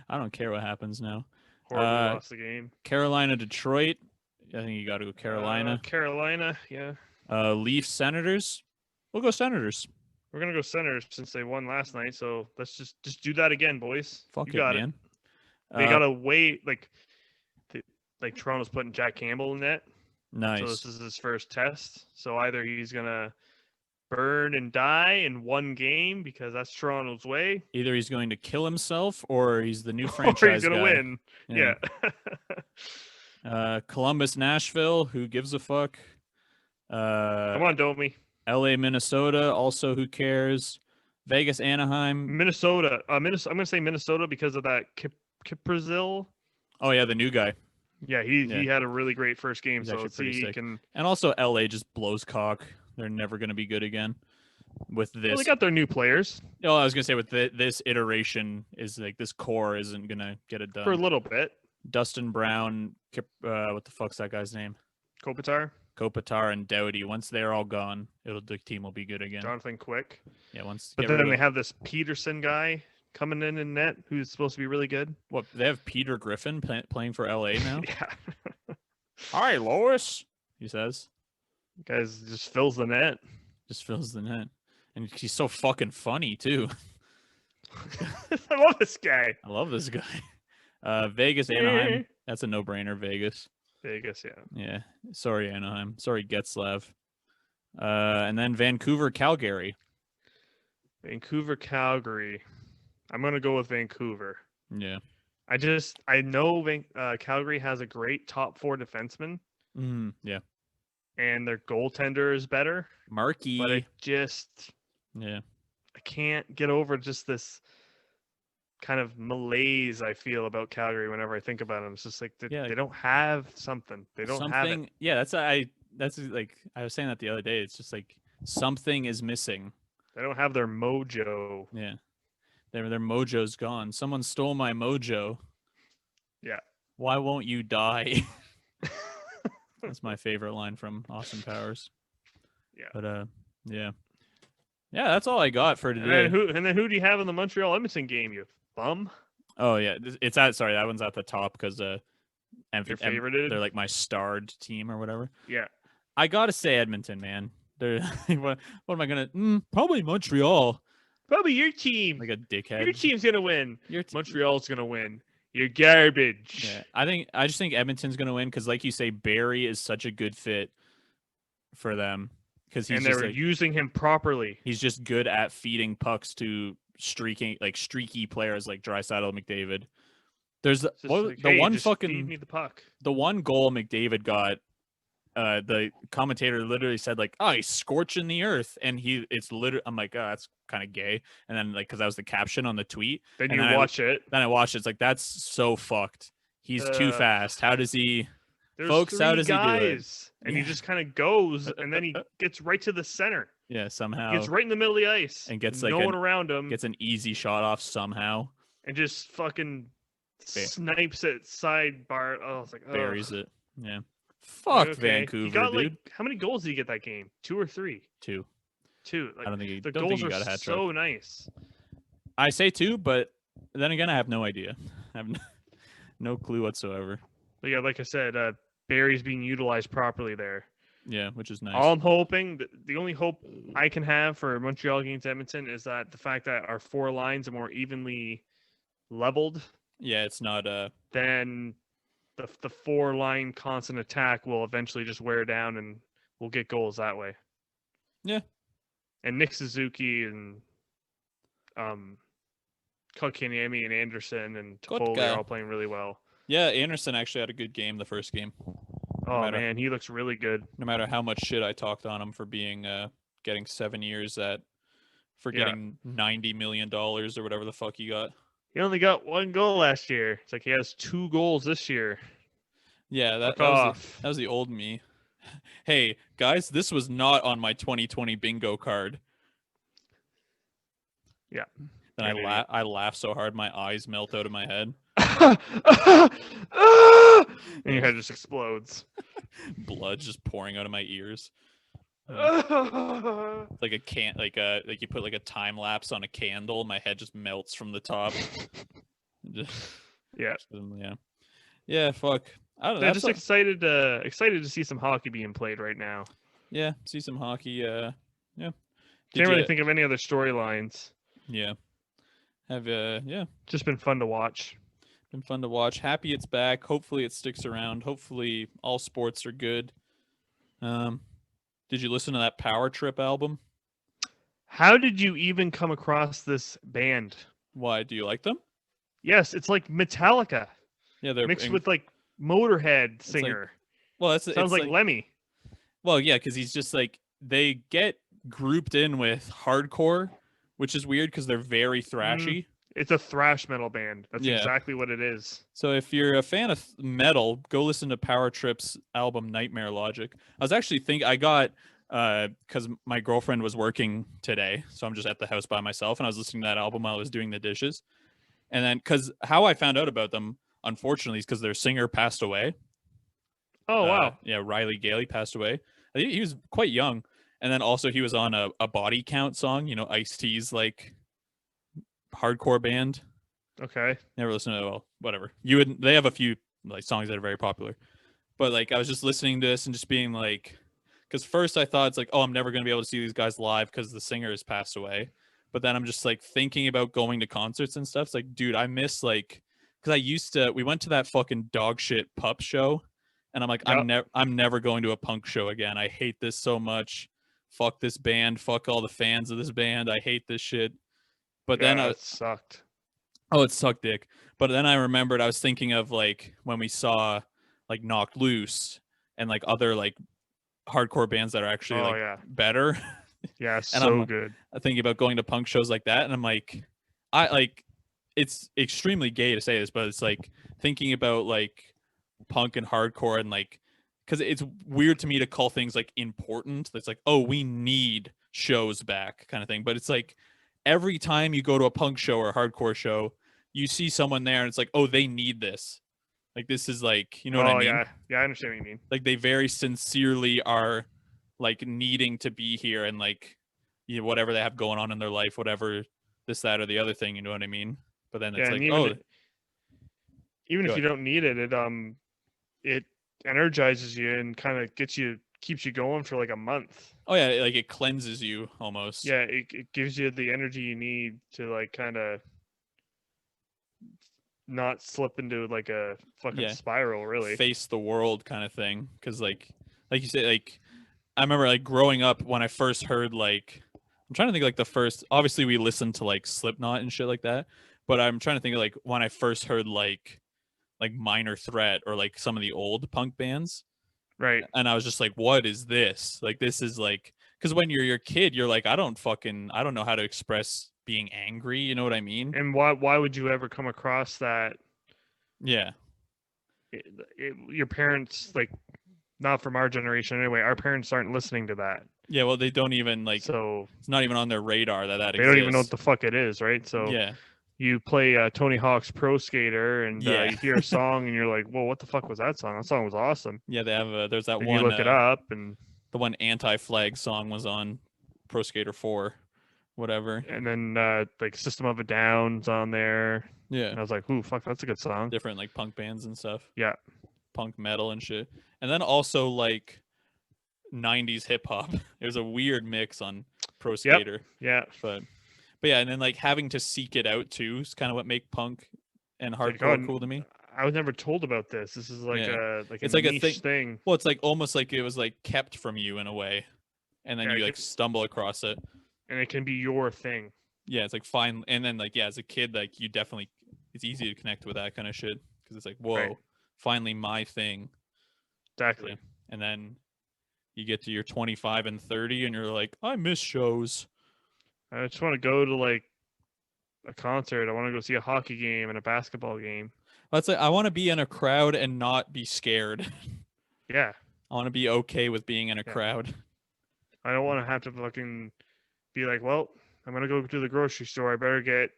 Speaker 1: don't care what happens now.
Speaker 2: Horribly lost the game.
Speaker 1: Carolina, Detroit. I think you got to go Carolina.
Speaker 2: Carolina, yeah.
Speaker 1: Leafs, Senators. We'll go Senators.
Speaker 2: We're gonna go Senators since they won last night. So let's just do that again, boys.
Speaker 1: Fuck
Speaker 2: you
Speaker 1: it,
Speaker 2: got
Speaker 1: man.
Speaker 2: They gotta wait like Toronto's putting Jack Campbell in net.
Speaker 1: Nice.
Speaker 2: So this is his first test. So either he's gonna burn and die in one game because that's Toronto's way,
Speaker 1: Either he's going to kill himself or he's the new
Speaker 2: or
Speaker 1: franchise
Speaker 2: he's gonna
Speaker 1: guy.
Speaker 2: win. Yeah.
Speaker 1: Columbus, Nashville. Who gives a fuck?
Speaker 2: Come on, Domi.
Speaker 1: LA, Minnesota. Also, who cares? Vegas, Anaheim.
Speaker 2: Minnesota. I'm gonna say Minnesota because of that Brazil.
Speaker 1: Oh yeah, the new guy.
Speaker 2: Yeah, he had a really great first game.
Speaker 1: He's
Speaker 2: So
Speaker 1: actually
Speaker 2: let's see
Speaker 1: pretty
Speaker 2: he
Speaker 1: sick.
Speaker 2: can.
Speaker 1: And also, LA just blows cock. They're never going to be good again with this.
Speaker 2: Well, they got their new players
Speaker 1: No, I was going to say with this iteration is like this core isn't going to get it done.
Speaker 2: for a little bit.
Speaker 1: Dustin Brown, what the fuck's that guy's name? Kopitar and Doughty. Once they're all gone, the team will be good again.
Speaker 2: Jonathan Quick.
Speaker 1: Yeah, once.
Speaker 2: But then they have this Peterson guy coming in net who's supposed to be really good.
Speaker 1: What, they have Peter Griffin playing for LA now?
Speaker 2: Yeah.
Speaker 1: Hi, Lois, he says.
Speaker 2: Guys just fills the net.
Speaker 1: Just fills the net. And he's so fucking funny, too.
Speaker 2: I love this guy.
Speaker 1: I love this guy. Vegas, Anaheim. That's a no-brainer, Vegas.
Speaker 2: Vegas, yeah.
Speaker 1: Yeah. Sorry, Anaheim. Sorry, Getzlav. And then Vancouver, Calgary.
Speaker 2: Vancouver, Calgary. I'm going to go with Vancouver.
Speaker 1: Yeah.
Speaker 2: I know Calgary has a great top 4 defenseman.
Speaker 1: Yeah.
Speaker 2: And their goaltender is better.
Speaker 1: Markey.
Speaker 2: But I can't get over just this kind of malaise I feel about Calgary whenever I think about them. It's just like they don't have something. They don't have it.
Speaker 1: Yeah, that's like I was saying that the other day. It's just like something is missing.
Speaker 2: They don't have their mojo.
Speaker 1: Yeah. Their mojo's gone. Someone stole my mojo.
Speaker 2: Yeah.
Speaker 1: Why won't you die? That's my favorite line from Austin Powers.
Speaker 2: Yeah.
Speaker 1: But yeah. Yeah, that's all I got for today.
Speaker 2: And then who do you have in the Montreal Edmonton game, you bum?
Speaker 1: Oh yeah, that one's at the top because
Speaker 2: your favorited?
Speaker 1: They're like my starred team or whatever.
Speaker 2: Yeah.
Speaker 1: I gotta say Edmonton, man. They're what am I gonna? Probably Montreal.
Speaker 2: Probably your team.
Speaker 1: Like a dickhead.
Speaker 2: Your team's gonna win. Montreal's gonna win. You're garbage.
Speaker 1: Yeah, I just think Edmonton's gonna win because, like you say, Barry is such a good fit for them because
Speaker 2: they're using him properly.
Speaker 1: He's just good at feeding pucks to streaky players like Draisaitl, McDavid. There's
Speaker 2: feed me the puck.
Speaker 1: The one goal McDavid got. The commentator literally said like, "Oh, he's scorching the earth," and it's literally. I'm like, "Oh, that's kind of gay." And then like, because that was the caption on the tweet.
Speaker 2: Then you watch it.
Speaker 1: Then I watched it. It's like that's so fucked. He's too fast. How does he?
Speaker 2: Folks, how does he do it? And
Speaker 1: Yeah.
Speaker 2: he just kind of goes, and then he gets right to the center.
Speaker 1: Yeah, somehow.
Speaker 2: He gets right in the middle of the ice
Speaker 1: and gets
Speaker 2: no one around him.
Speaker 1: Gets an easy shot off somehow.
Speaker 2: And just fucking snipes it sidebar. Oh, it's like
Speaker 1: buries it. Yeah. Fuck Vancouver,
Speaker 2: he got,
Speaker 1: dude.
Speaker 2: How many goals did he get that game? 2 or 3?
Speaker 1: 2.
Speaker 2: Like,
Speaker 1: I don't think
Speaker 2: the goals are so nice.
Speaker 1: I say 2, but then again, I have no idea. I have no clue whatsoever.
Speaker 2: But yeah, like I said, Barry's being utilized properly there.
Speaker 1: Yeah, which is nice.
Speaker 2: All I'm hoping, the only hope I can have for Montreal against Edmonton is that the fact that our 4 lines are more evenly leveled.
Speaker 1: Yeah, it's not
Speaker 2: then the 4-line constant attack will eventually just wear down and we'll get goals that way.
Speaker 1: Yeah.
Speaker 2: And Nick Suzuki and Kotkaniemi and Anderson and Toffoli are all playing really well.
Speaker 1: Yeah, Anderson actually had a good game the first game.
Speaker 2: Man, he looks really good.
Speaker 1: No matter how much shit I talked on him for being getting 7 years getting $90 million or whatever the fuck he got.
Speaker 2: He only got 1 goal last year. It's like he has 2 goals this year.
Speaker 1: Yeah, that was the old me. Hey, guys, this was not on my 2020 bingo card.
Speaker 2: Yeah.
Speaker 1: Then I laugh so hard my eyes melt out of my head.
Speaker 2: And your head just explodes.
Speaker 1: Blood just pouring out of my ears. Like you put like a time lapse on a candle, my head just melts from the top. Yeah, fuck. I don't know.
Speaker 2: I'm just excited to see some hockey being played right now.
Speaker 1: Yeah, see some hockey. Yeah.
Speaker 2: Can't really think of any other storylines.
Speaker 1: Yeah.
Speaker 2: Just been fun to watch.
Speaker 1: Been fun to watch. Happy it's back. Hopefully it sticks around. Hopefully all sports are good. Did you listen to that Power Trip album?
Speaker 2: How did you even come across this band?
Speaker 1: Why? Do you like them?
Speaker 2: Yes, it's like Metallica.
Speaker 1: Yeah, they're
Speaker 2: mixed with like Motorhead singer.
Speaker 1: Sounds
Speaker 2: like Lemmy.
Speaker 1: Well, yeah, because he's just like they get grouped in with hardcore, which is weird because they're very
Speaker 2: Mm,
Speaker 1: thrashy.
Speaker 2: it's a thrash metal band. That's
Speaker 1: Yeah.
Speaker 2: exactly what it is.
Speaker 1: So if you're a fan of metal, go listen to Power Trip's album Nightmare Logic. I was actually I got because my girlfriend was working today, so I'm just at the house by myself, and I was listening to that album while I was doing the dishes. And then because how I found out about them, unfortunately, is because their singer passed away.
Speaker 2: Oh wow.
Speaker 1: Yeah, Riley Gailey passed away. I think he was quite young, and then also he was on a Body Count song. You know, Ice-T's like hardcore band.
Speaker 2: Okay.
Speaker 1: Never listened to it. Well, whatever. You would. They have a few like songs that are very popular, but like I was just listening to this and just being like, because first I thought it's like, oh, I'm never gonna be able to see these guys live because the singer has passed away. But then I'm just like thinking about going to concerts and stuff. It's like, dude, I miss like, because I used to. We went to that fucking dog shit pup show, and I'm like,
Speaker 2: Yep.
Speaker 1: I'm never going to a punk show again. I hate this so much. Fuck this band. Fuck all the fans of this band. I hate this shit. But then
Speaker 2: Yeah, it sucked.
Speaker 1: oh, it sucked dick. But then I remembered I was thinking of like when we saw like Knocked Loose and like other like hardcore bands that are actually
Speaker 2: Oh
Speaker 1: like
Speaker 2: yeah.
Speaker 1: better.
Speaker 2: Yeah,
Speaker 1: And
Speaker 2: so good.
Speaker 1: thinking about going to punk shows like that, and I'm like, I like it's extremely gay to say this, but it's like thinking about like punk and hardcore and like because it's weird to me to call things like important. It's like, oh, we need shows back kind of thing. But it's like every time you go to a punk show or a hardcore show, you see someone there and it's like, oh, they need this. Like this is like, you know what I
Speaker 2: Oh
Speaker 1: mean?
Speaker 2: yeah. Yeah, I understand what you mean.
Speaker 1: Like they very sincerely are like needing to be here and like you know, whatever they have going on in their life, whatever this, that, or the other thing, you know what I mean? But then it's
Speaker 2: Yeah, and
Speaker 1: like, oh,
Speaker 2: even if you
Speaker 1: good.
Speaker 2: don't need it, it energizes you and kind of keeps you going for like a month.
Speaker 1: Oh yeah, like it cleanses you almost.
Speaker 2: Yeah, it gives you the energy you need to like kind of not slip into like a fucking
Speaker 1: Yeah.
Speaker 2: spiral, really.
Speaker 1: Face the world kind of thing. Cause like you said, like I remember like growing up when I first heard like I'm trying to think like the first obviously we listened to like Slipknot and shit like that. But I'm trying to think of like when I first heard like Minor Threat or like some of the old punk bands.
Speaker 2: Right.
Speaker 1: And I was just like, what is this? Like this is like because when you're your kid, you're like, I don't know how to express being angry, you know what I mean?
Speaker 2: And why would you ever come across that?
Speaker 1: Yeah.
Speaker 2: Your parents, like, not from our generation anyway, our parents aren't listening to that.
Speaker 1: Yeah, well they don't even like
Speaker 2: So
Speaker 1: it's not even on their radar that
Speaker 2: they
Speaker 1: exists.
Speaker 2: don't even know what the fuck it is, right? So
Speaker 1: Yeah.
Speaker 2: you play Tony Hawk's Pro Skater and
Speaker 1: Yeah.
Speaker 2: you hear a song and you're like, well, what the fuck was that song? That song was awesome.
Speaker 1: Yeah, they have there's that
Speaker 2: Then
Speaker 1: one
Speaker 2: you look it up and
Speaker 1: the one Anti-Flag song was on Pro Skater 4, whatever.
Speaker 2: then like System of a Down's on there.
Speaker 1: Yeah.
Speaker 2: And I was like, ooh, fuck, that's a good song.
Speaker 1: Different like punk bands and stuff.
Speaker 2: Yeah.
Speaker 1: Punk metal and shit. And then also like 90s hip hop. It was a weird mix on Pro Skater.
Speaker 2: Yeah.
Speaker 1: But yeah, and then like having to seek it out too is kind of what make punk and
Speaker 2: Like,
Speaker 1: hardcore
Speaker 2: oh,
Speaker 1: cool to me.
Speaker 2: I was never told about this. This is like
Speaker 1: Yeah.
Speaker 2: it's
Speaker 1: It's like a
Speaker 2: niche thing.
Speaker 1: Well, it's like almost like it was like kept from you in a way. And then
Speaker 2: Yeah,
Speaker 1: you like stumble across it.
Speaker 2: and it can be your thing.
Speaker 1: Yeah, it's like fine. And then like yeah, as a kid, like you definitely it's easy to connect with that kind of shit because it's like whoa,
Speaker 2: Right.
Speaker 1: finally my thing.
Speaker 2: Exactly.
Speaker 1: And then you get to your 25 and 30, and you're like, I miss shows.
Speaker 2: I just want to go to like a concert. I want to go see a hockey game and a basketball game.
Speaker 1: Let's say I want to be in a crowd and not be scared.
Speaker 2: Yeah.
Speaker 1: I want to be okay with being in a
Speaker 2: Yeah.
Speaker 1: crowd.
Speaker 2: I don't want to have to fucking be like, well, I'm gonna go to the grocery store. I better get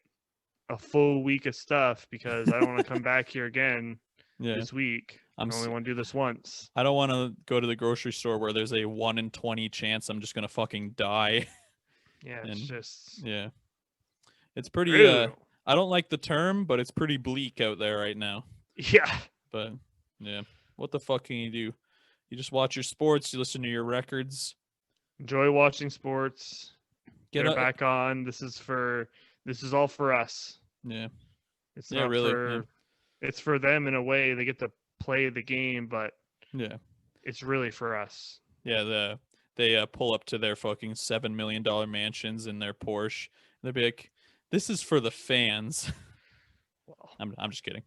Speaker 2: a full week of stuff because I don't want to come back here again
Speaker 1: Yeah,
Speaker 2: this week. I
Speaker 1: I'm
Speaker 2: only
Speaker 1: s-
Speaker 2: want to do this once.
Speaker 1: I don't want to go to the grocery store where there's a 1 in 20 chance I'm just gonna fucking die.
Speaker 2: Yeah, it's
Speaker 1: And
Speaker 2: just
Speaker 1: yeah, it's pretty.
Speaker 2: Ew.
Speaker 1: I don't like the term, but it's pretty bleak out there right now.
Speaker 2: Yeah.
Speaker 1: But yeah, what the fuck can you do? You just watch your sports. You listen to your records.
Speaker 2: Enjoy watching sports. Get
Speaker 1: Get
Speaker 2: it back on. This is all for us.
Speaker 1: Yeah,
Speaker 2: It's
Speaker 1: Yeah,
Speaker 2: not
Speaker 1: really,
Speaker 2: for
Speaker 1: yeah.
Speaker 2: it's for them in a way. They get to play the game, but
Speaker 1: yeah,
Speaker 2: it's really for us.
Speaker 1: yeah. They pull up to their fucking $7 million mansions in their Porsche. They'll be like, "This is for the fans."
Speaker 2: Well,
Speaker 1: I'm just kidding.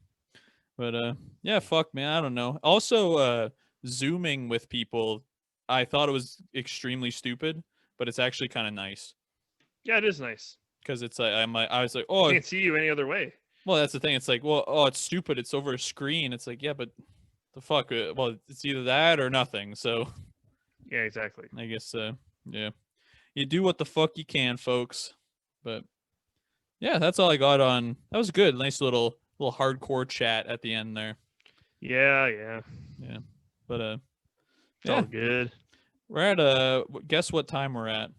Speaker 1: But yeah, fuck man, I don't know. Also, zooming with people I thought it was extremely stupid, but it's actually kind of nice
Speaker 2: Yeah, it is nice.
Speaker 1: because it's like I was like,
Speaker 2: I
Speaker 1: oh,
Speaker 2: can't see you any other way.
Speaker 1: well, that's the thing. It's like, well, oh, it's stupid. It's over a screen. It's like, yeah, but the fuck. Well, it's either that or nothing. So
Speaker 2: Yeah, exactly.
Speaker 1: I guess, yeah, you do what the fuck you can, folks. But yeah, that's all I got on. That was good. Nice little hardcore chat at the end there.
Speaker 2: Yeah, yeah.
Speaker 1: Yeah, but
Speaker 2: It's
Speaker 1: yeah,
Speaker 2: all good.
Speaker 1: we're at guess what time we're at?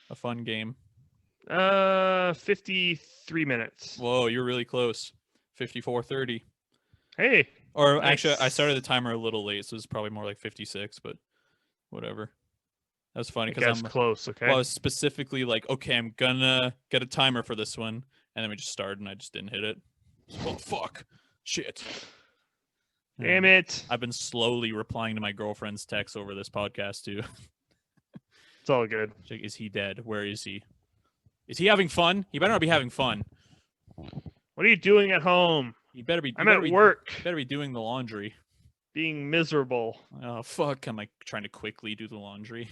Speaker 1: A fun game.
Speaker 2: 53 minutes.
Speaker 1: Whoa, you're really close. 54:30.
Speaker 2: Hey.
Speaker 1: Or
Speaker 2: Nice.
Speaker 1: actually, I started the timer a little late, so it's probably more like 56. But whatever. That was funny
Speaker 2: I
Speaker 1: because
Speaker 2: guess close. Okay.
Speaker 1: well, I was specifically like, okay, I'm gonna get a timer for this one, and then we just started, and I just didn't hit it. So, well, fuck, shit.
Speaker 2: Damn it.
Speaker 1: I've been slowly replying to my girlfriend's texts over this podcast too.
Speaker 2: It's all good.
Speaker 1: She's like, is he dead? Where is he? Is he having fun? He better not be having fun.
Speaker 2: What are you doing at home?
Speaker 1: He better be.
Speaker 2: I'm at work.
Speaker 1: Better be doing the laundry.
Speaker 2: Being miserable.
Speaker 1: Oh fuck! I'm like trying to quickly do the laundry.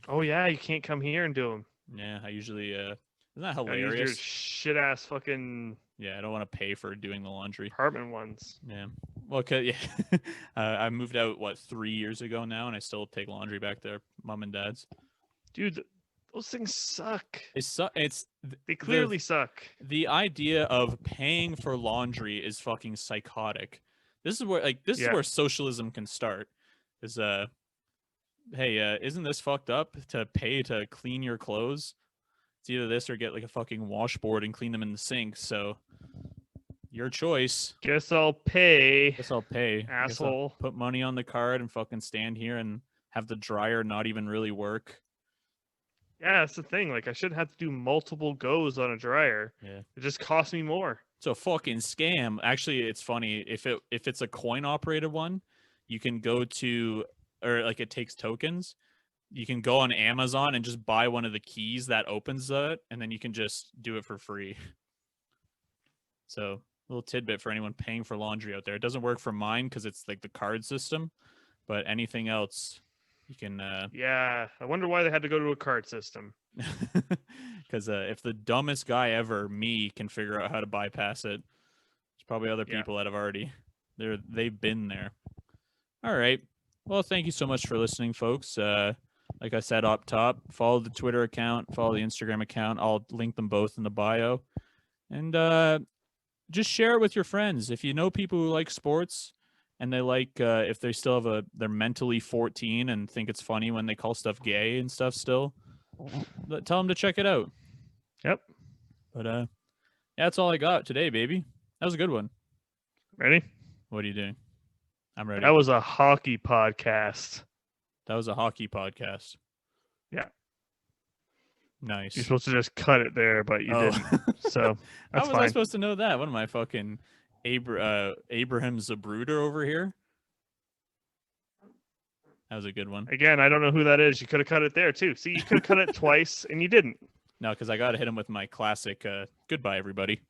Speaker 2: Oh yeah, you can't come here and do them.
Speaker 1: Yeah, I usually isn't that
Speaker 2: Use your
Speaker 1: hilarious?
Speaker 2: shit ass fucking
Speaker 1: Yeah, I don't want to pay for doing the laundry.
Speaker 2: apartment ones.
Speaker 1: Yeah. Well, yeah. I moved out 3 years ago now, and I still take laundry back there, mom and dad's.
Speaker 2: Dude, those things suck.
Speaker 1: It's
Speaker 2: They clearly suck.
Speaker 1: the idea of paying for laundry is fucking psychotic. This is where is
Speaker 2: Yeah.
Speaker 1: where socialism can start. Is hey, isn't this fucked up to pay to clean your clothes? It's either this or get like a fucking washboard and clean them in the sink. So your choice.
Speaker 2: Guess I'll pay.
Speaker 1: Guess I'll pay. Guess I'll
Speaker 2: Asshole.
Speaker 1: put money on the card and fucking stand here and have the dryer not even really work.
Speaker 2: Yeah, that's the thing. Like I shouldn't have to do multiple goes on a dryer.
Speaker 1: Yeah.
Speaker 2: It just costs me more.
Speaker 1: It's a fucking scam. Actually, it's funny if it's a coin operated one, you can go to, or like it takes tokens. You can go on Amazon and just buy one of the keys that opens it, and then you can just do it for free. So, little tidbit for anyone paying for laundry out there. It doesn't work for mine because it's like the card system, but anything else, you can.
Speaker 2: Yeah, I wonder why they had to go to a card system.
Speaker 1: Because if the dumbest guy ever, me, can figure out how to bypass it, there's probably other
Speaker 2: Yeah.
Speaker 1: people that have already they've been there. All right. Well, thank you so much for listening, folks. Like I said up top, follow the Twitter account, follow the Instagram account. I'll link them both in the bio, and just share it with your friends. If you know people who like sports and they like, if they still have they're mentally 14 and think it's funny when they call stuff gay and stuff still, tell them to check it out.
Speaker 2: Yep.
Speaker 1: But yeah, that's all I got today, baby. That was a good one.
Speaker 2: Ready?
Speaker 1: What are you doing? I'm ready.
Speaker 2: That was a hockey podcast.
Speaker 1: That was a hockey podcast.
Speaker 2: Yeah.
Speaker 1: Nice.
Speaker 2: You're supposed to just cut it there, but you didn't. So
Speaker 1: How
Speaker 2: that's
Speaker 1: was I
Speaker 2: fine.
Speaker 1: supposed to know that? What am I, fucking Abraham Zabruder over here? That was a good one.
Speaker 2: Again, I don't know who that is. You could have cut it there too. See, you could have cut it twice and you didn't.
Speaker 1: No, because I got to hit him with my classic goodbye, everybody.